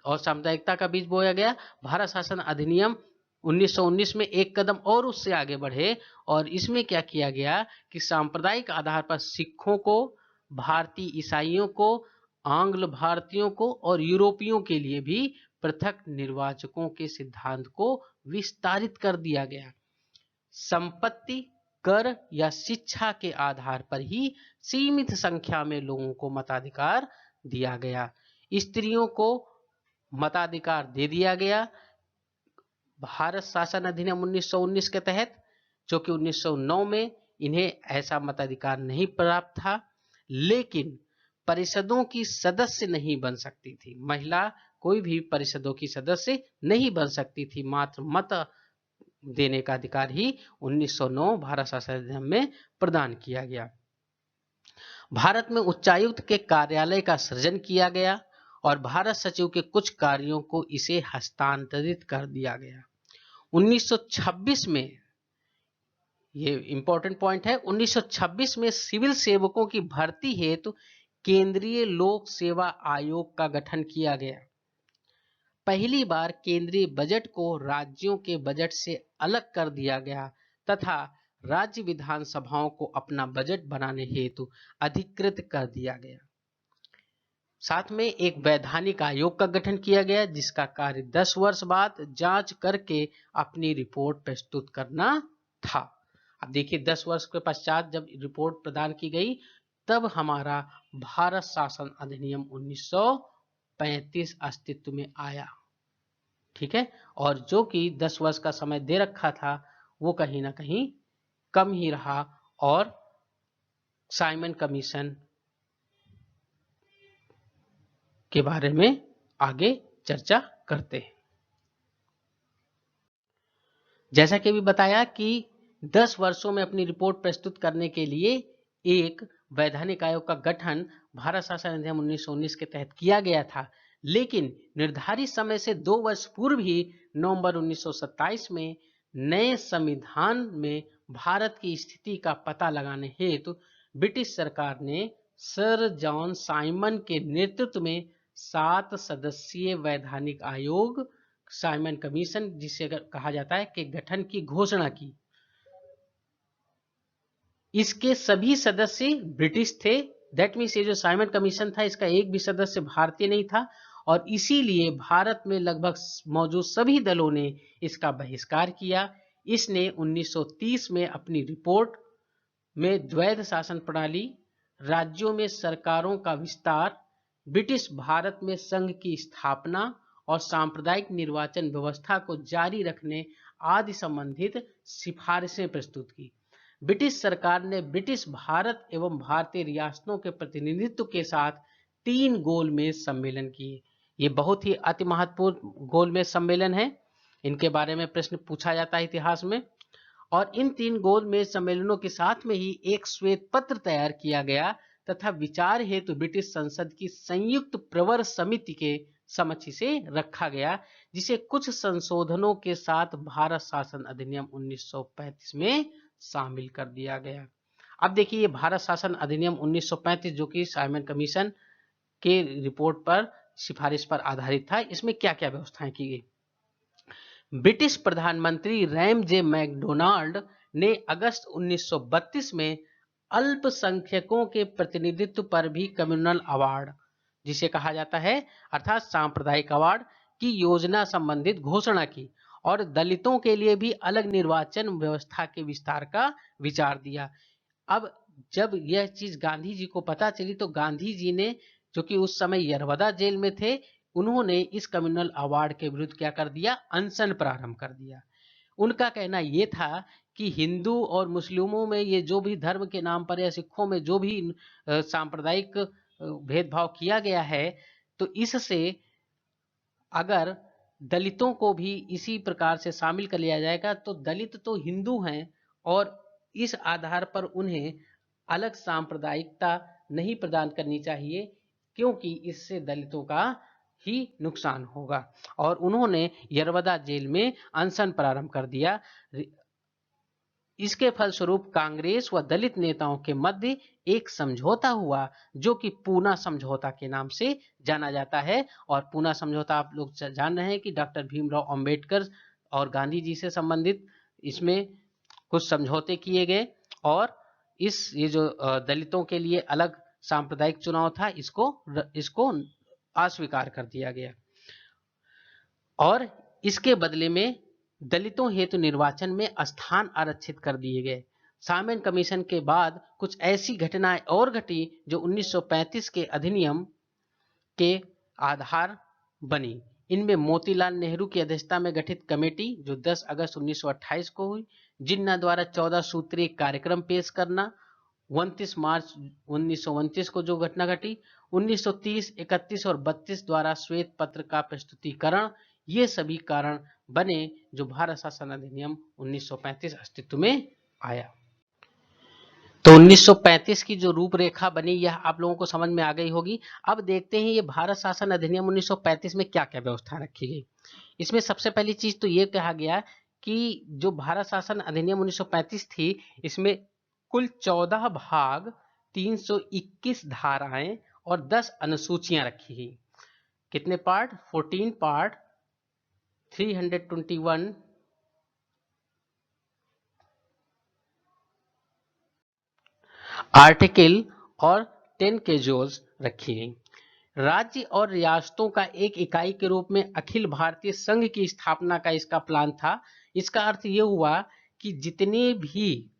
और सामुदायिकता का बीज बोया गया। भारत शासन अधिनियम 1919 में एक कदम और उससे आगे बढ़े और इसमें क्या किया गया कि सांप्रदायिक आधार पर सिखों को, भारतीय ईसाइयों को, आंग्ल भारतीयों को और यूरोपियों के लिए भी पृथक निर्वाचकों के सिद्धांत को विस्तारित कर दिया गया। संपत्ति, कर या शिक्षा के आधार पर ही सीमित संख्या में लोगों को मताधिकार दिया गया। स्त्रियों को मताधिकार दे दिया गया भारत शासन अधिनियम 1919 के तहत, जो कि 1909 में इन्हें ऐसा मताधिकार नहीं प्राप्त था। लेकिन परिषदों की सदस्य नहीं बन सकती थी, महिला कोई भी परिषदों की सदस्य नहीं बन सकती थी, मात्र मत देने का अधिकार ही 1909 भारत शासन अधिनियम में प्रदान किया गया। भारत में उच्चायुक्त के कार्यालय का सृजन किया गया और भारत सचिव के कुछ कार्यों को इसे हस्तांतरित कर दिया गया। 1926 में, ये इंपॉर्टेंट पॉइंट है, 1926 में सिविल सेवकों की भर्ती हेतु केंद्रीय लोक सेवा आयोग का गठन किया गया। पहली बार केंद्रीय बजट को राज्यों के बजट से अलग कर दिया गया तथा राज्य विधानसभाओं को अपना बजट बनाने हेतु अधिकृत कर दिया गया। साथ में एक वैधानिक आयोग का गठन किया गया जिसका कार्य 10 वर्ष बाद जांच करके अपनी रिपोर्ट प्रस्तुत करना था। अब देखिए 10 वर्ष के पश्चात जब रिपोर्ट प्रदान की गई तब हमारा भारत शासन अधिनियम 1935 अस्तित्व में आया। ठीक है, और जो कि 10 वर्ष का समय दे रखा था वो कहीं ना कहीं कम ही रहा और साइमन कमीशन के बारे में आगे चर्चा करते हैं। जैसा कि अभी बताया कि 10 वर्षों में अपनी रिपोर्ट प्रस्तुत करने के लिए एक वैधानिक आयोग का गठन भारत शासन अधिनियम 1919 के तहत किया गया था, लेकिन निर्धारित समय से 2 वर्ष पूर्व ही नवंबर 1927 में नए संविधान में भारत की स्थिति का पता लगाने हेतु ब्रिटिश सरकार ने सर जॉन साइमन के नेतृत्व में 7 सदस्यीय वैधानिक आयोग साइमन कमीशन, जिसे कहा जाता है, के गठन की घोषणा की। इसके सभी सदस्य ब्रिटिश थे। दैट मीन्स ये जो साइमन कमीशन था इसका एक भी सदस्य भारतीय नहीं था और इसीलिए भारत में लगभग मौजूद सभी दलों ने इसका बहिष्कार किया। इसने 1930 में अपनी रिपोर्ट में द्वैध शासन प्रणाली, राज्यों में सरकारों का विस्तार, ब्रिटिश भारत में संघ की स्थापना और सांप्रदायिक निर्वाचन व्यवस्था को जारी रखने आदि संबंधित सिफारिशें प्रस्तुत की। ब्रिटिश सरकार ने ब्रिटिश भारत एवं भारतीय रियासतों के प्रतिनिधित्व के साथ 3 गोलमेज सम्मेलन किए। ये बहुत ही अति महत्वपूर्ण गोलमेज सम्मेलन है, इनके बारे में प्रश्न पूछा जाता है इतिहास में। और इन 3 गोलमेज सम्मेलनों के साथ में ही एक श्वेत पत्र तैयार किया गया तथा विचार हेतु ब्रिटिश संसद की संयुक्त प्रवर समिति के समक्ष इसे रखा गया, जिसे कुछ संशोधनों के साथ भारत शासन अधिनियम 1935 में शामिल कर दिया गया। अब देखिए ये भारत शासन अधिनियम 1935 जो कि साइमन कमीशन के रिपोर्ट पर सिफारिश पर आधारित था, इसमें क्या क्या व्यवस्थाएं की गई। ब्रिटिश प्रधानमंत्री रैमजे मैकडोनाल्ड ने अगस्त 1932 में अल्पसंख्यकों के प्रतिनिधित्व पर भी कम्युनल अवार्ड, जिसे कहा जाता है अर्थात सांप्रदायिक अवार्ड की योजना संबंधित घोषणा की और दलितों के लिए भी अलग निर्वाचन व्यवस्था के विस्तार का विचार दिया। अब जब यह चीज गांधी जी को पता चली तो गांधी जी ने, जो कि उस समय यरवदा जेल में थे, उन्होंने इस कम्युनल अवार्ड के विरुद्ध क्या कर दिया, अनशन प्रारंभ कर दिया। उनका कहना यह था कि हिंदू और मुस्लिमों में ये जो भी धर्म के नाम पर या सिखों में जो भी सांप्रदायिक भेदभाव किया गया है, तो इससे अगर दलितों को भी इसी प्रकार से शामिल कर लिया जाएगा तो दलित तो हिंदू हैं और इस आधार पर उन्हें अलग सांप्रदायिकता नहीं प्रदान करनी चाहिए, क्योंकि इससे दलितों का ही नुकसान होगा। और उन्होंने यरवदा जेल में अनशन प्रारंभ कर दिया। इसके फलस्वरूप कांग्रेस व दलित नेताओं के मध्य एक समझौता हुआ जो कि पूना समझौता के नाम से जाना जाता है। और पूना समझौता आप लोग जान रहे हैं कि डॉक्टर भीमराव अंबेडकर और गांधी जी से संबंधित इसमें कुछ समझौते किए गए और ये जो दलितों के लिए अलग सांप्रदायिक चुनाव था, इसको अस्वीकार कर दिया गया और इसके बदले में दलितों हेतु निर्वाचन में स्थान आरक्षित कर दिए गए। साइमन कमीशन के बाद कुछ ऐसी घटनाएं और घटी जो 1935 के अधिनियम के आधार बनी। इनमें मोतीलाल नेहरू की अध्यक्षता में गठित कमेटी जो 10 अगस्त 1928 को हुई, जिन्ना द्वारा 14 सूत्रीय कार्यक्रम पेश करना, 29 मार्च 1929 को जो घटना घटी, 1930, 31 और 32 द्वारा श्वेत पत्र का प्रस्तुतिकरण, ये सभी कारण बने जो भारत शासन अधिनियम 1935 अस्तित्व में आया। तो 1935 की जो रूपरेखा बनी यह आप लोगों को समझ में आ गई होगी। अब देखते हैं ये भारत शासन अधिनियम 1935 में क्या क्या व्यवस्था रखी गई। इसमें सबसे पहली चीज तो ये कहा गया कि जो भारत शासन अधिनियम 1935 थी, इसमें कुल 14 भाग, 321 धाराएं और 10 अनुसूचियां रखी गई। कितने पार्ट? 14 पार्ट, 321 आर्टिकल और 10 केजुअल्स रखी गई। राज्य और रियासतों का एक इकाई के रूप में अखिल भारतीय संघ की स्थापना का इसका प्लान था। इसका अर्थ यह हुआ कि जितने भी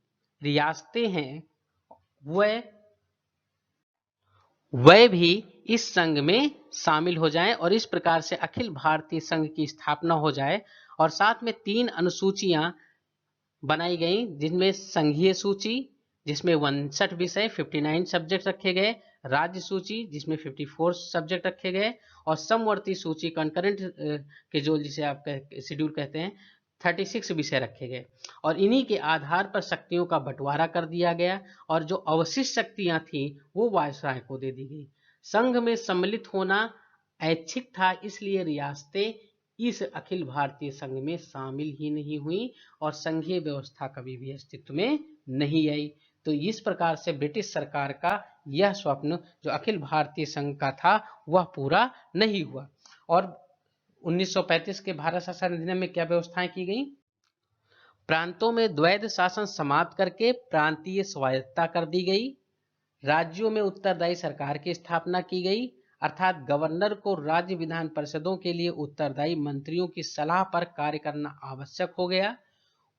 रियासतें हैं वह भी इस संघ में शामिल हो जाएं और इस प्रकार से अखिल भारतीय संघ की स्थापना हो जाए। और साथ में 3 अनुसूचियां बनाई गई, जिनमें संघीय सूची जिसमें 59 विषय 59 सब्जेक्ट रखे गए, राज्य सूची जिसमें 54 सब्जेक्ट रखे गए और समवर्ती सूची कंकरेंट के जो जिसे आप शेड्यूल कहते हैं 36 विषय रखे गए। और इन्हीं के आधार पर शक्तियों का बंटवारा कर दिया गया और जो अवशिष्ट शक्तियां थी वो वायसराय को दे दी गई। संघ में सम्मिलित होना ऐच्छिक था, इसलिए रियासतें इस अखिल भारतीय संघ में शामिल ही नहीं हुई और संघीय व्यवस्था कभी भी अस्तित्व में नहीं आई। तो इस प्रकार से ब्रिटिश सरकार का यह स्वप्न जो अखिल भारतीय संघ का था वह पूरा नहीं हुआ। और 1935 के भारत शासन अधिनियम में क्या व्यवस्थाएं की गई? प्रांतों में द्वैध शासन समाप्त करके प्रांतीय स्वायत्तता कर दी गई। राज्यों में उत्तरदायी सरकार की स्थापना की गई, अर्थात गवर्नर को राज्य विधान परिषदों के लिए उत्तरदायी मंत्रियों की सलाह पर कार्य करना आवश्यक हो गया।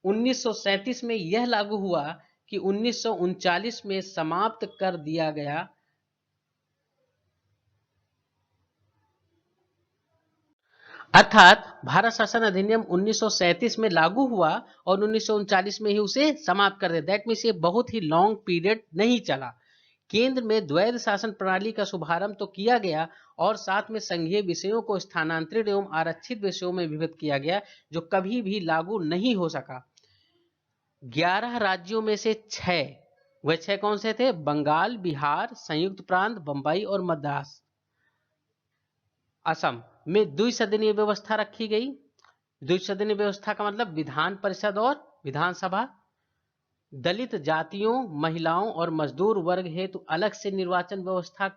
1937 में यह लागू हुआ कि 1939 में समाप्त कर दिया गया अर्थात भारत शासन अधिनियम 1937 में लागू हुआ और 1939 में ही उसे समाप्त कर दिया। दैट मीन्स ये बहुत ही लॉन्ग पीरियड नहीं चला। केंद्र में द्वैध शासन प्रणाली का शुभारंभ तो किया गया और साथ में संघीय विषयों को स्थानांतरित एवं आरक्षित विषयों में विभक्त किया गया जो कभी भी लागू नहीं हो सका। 11 राज्यों में से 6, वह 6 कौन से थे? बंगाल, बिहार, संयुक्त प्रांत, बंबई और मद्रास, असम में द्विसदनीय व्यवस्था रखी गई। द्विसदनीय व्यवस्था का मतलब विधान परिषद और विधानसभा दलित जातियों, महिलाओं और मजदूर वर्ग हेतु अलग से निर्वाचन व्यवस्था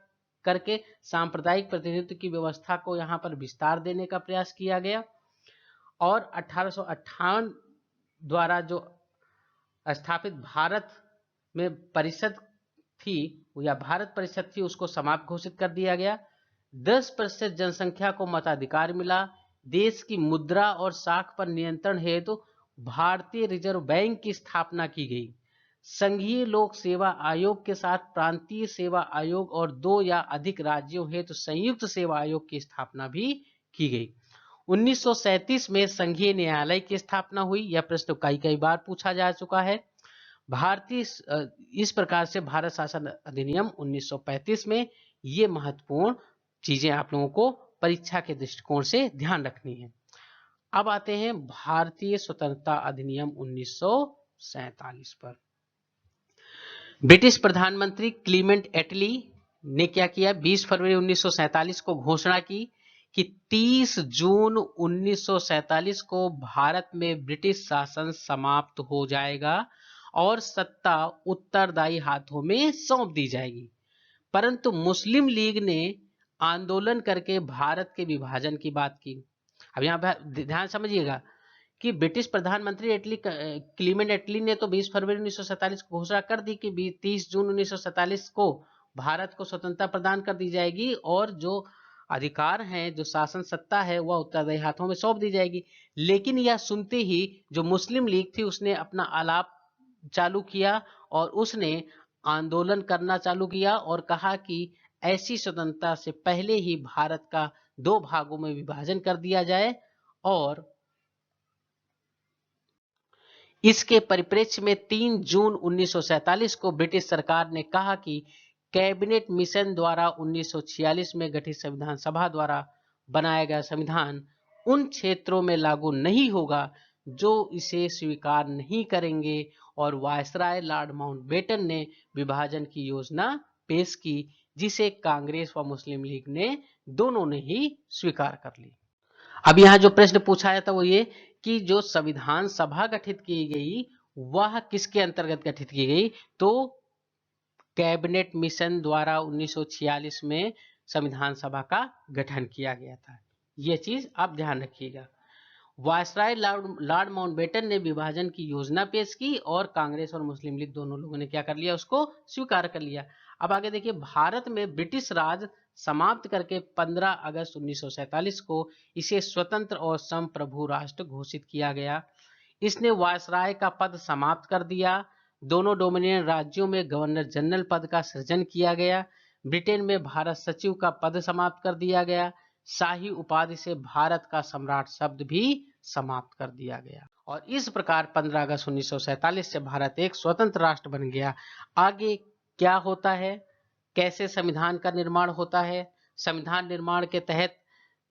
करके सांप्रदायिक प्रतिनिधित्व की व्यवस्था को यहाँ पर विस्तार देने का प्रयास किया गया। और 1858 द्वारा जो स्थापित भारत में परिषद थी या भारत परिषद थी, उसको समाप्त घोषित कर दिया गया। 10% जनसंख्या को मताधिकार मिला। देश की मुद्रा और साख पर नियंत्रण हेतु भारतीय रिजर्व बैंक की स्थापना की गई। संघीय लोक सेवा आयोग के साथ प्रांतीय सेवा आयोग और 2 या अधिक राज्यों हेतु संयुक्त सेवा आयोग की स्थापना भी की गई। 1937 में संघीय न्यायालय की स्थापना हुई। यह प्रश्न कई बार पूछा जा चुका है। भारतीय इस प्रकार से भारत शासन अधिनियम 1935 में ये महत्वपूर्ण चीजें आप लोगों को परीक्षा के दृष्टिकोण से ध्यान रखनी है। अब आते हैं भारतीय स्वतंत्रता अधिनियम 1947 पर। ब्रिटिश प्रधानमंत्री क्लीमेंट एटली ने क्या किया? 20 फरवरी 1947 को घोषणा की कि 30 जून 1947 को भारत में ब्रिटिश शासन समाप्त हो जाएगा और सत्ता उत्तरदायी हाथों में सौंप दी जाएगी। परंतु मुस्लिम लीग ने आंदोलन करके भारत के विभाजन की बात की। अब यहाँ पर ध्यान समझिएगा कि ब्रिटिश प्रधानमंत्री क्लीमेंट एटली ने तो 20 फरवरी 1947 को घोषणा कर दी कि 30 जून 1947 को भारत को स्वतंत्रता प्रदान कर दी जाएगी और जो अधिकार हैं, जो शासन सत्ता है, वह उत्तरदायी हाथों में सौंप दी जाएगी। लेकिन यह सुनते ही जो मुस्लिम लीग थी उसने अपना आलाप चालू किया और उसने आंदोलन करना चालू किया और कहा कि ऐसी स्वतंत्रता से पहले ही भारत का 2 भागों में विभाजन कर दिया जाए। और इसके परिप्रेक्ष्य में 3 जून 1947 को ब्रिटिश सरकार ने कहा कि कैबिनेट मिशन द्वारा 1946 में गठित संविधान सभा द्वारा बनाया गया संविधान उन क्षेत्रों में लागू नहीं होगा जो इसे स्वीकार नहीं करेंगे। और वायसराय लॉर्ड माउंटबेटन ने विभाजन की योजना पेश की, जिसे कांग्रेस व मुस्लिम लीग ने दोनों ने ही स्वीकार कर ली। अब यहाँ जो प्रश्न पूछा जाता वो ये कि जो संविधान सभा गठित की गई वह किसके अंतर्गत गठित की गई? तो कैबिनेट मिशन द्वारा 1946 में संविधान सभा का गठन किया गया था। यह चीज आप ध्यान रखिएगा। वायसराय लॉर्ड माउंटबेटन ने विभाजन की योजना पेश की और कांग्रेस और मुस्लिम लीग दोनों लोगों ने क्या कर लिया? उसको स्वीकार कर लिया। अब आगे देखिए, भारत में ब्रिटिश राज समाप्त करके 15 अगस्त 1947 को इसे स्वतंत्र और संप्रभु राष्ट्र घोषित किया गया। इसने वायसराय का पद समाप्त कर दिया। दोनों डोमिनियन राज्यों में गवर्नर जनरल पद का सृजन किया गया। ब्रिटेन में भारत सचिव का पद समाप्त कर दिया गया। शाही उपाधि से भारत का सम्राट शब्द भी समाप्त कर दिया गया। और इस प्रकार 15 अगस्त 1947 से भारत एक स्वतंत्र राष्ट्र बन गया। आगे क्या होता है, कैसे संविधान का निर्माण होता है, संविधान निर्माण के तहत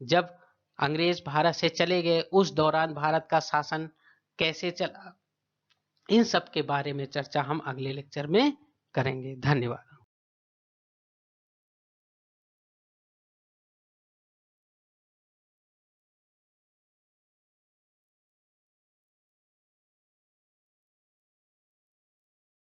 जब अंग्रेज भारत से चले गए उस दौरान भारत का शासन कैसे चला, इन सब के बारे में चर्चा हम अगले लेक्चर में करेंगे। धन्यवाद।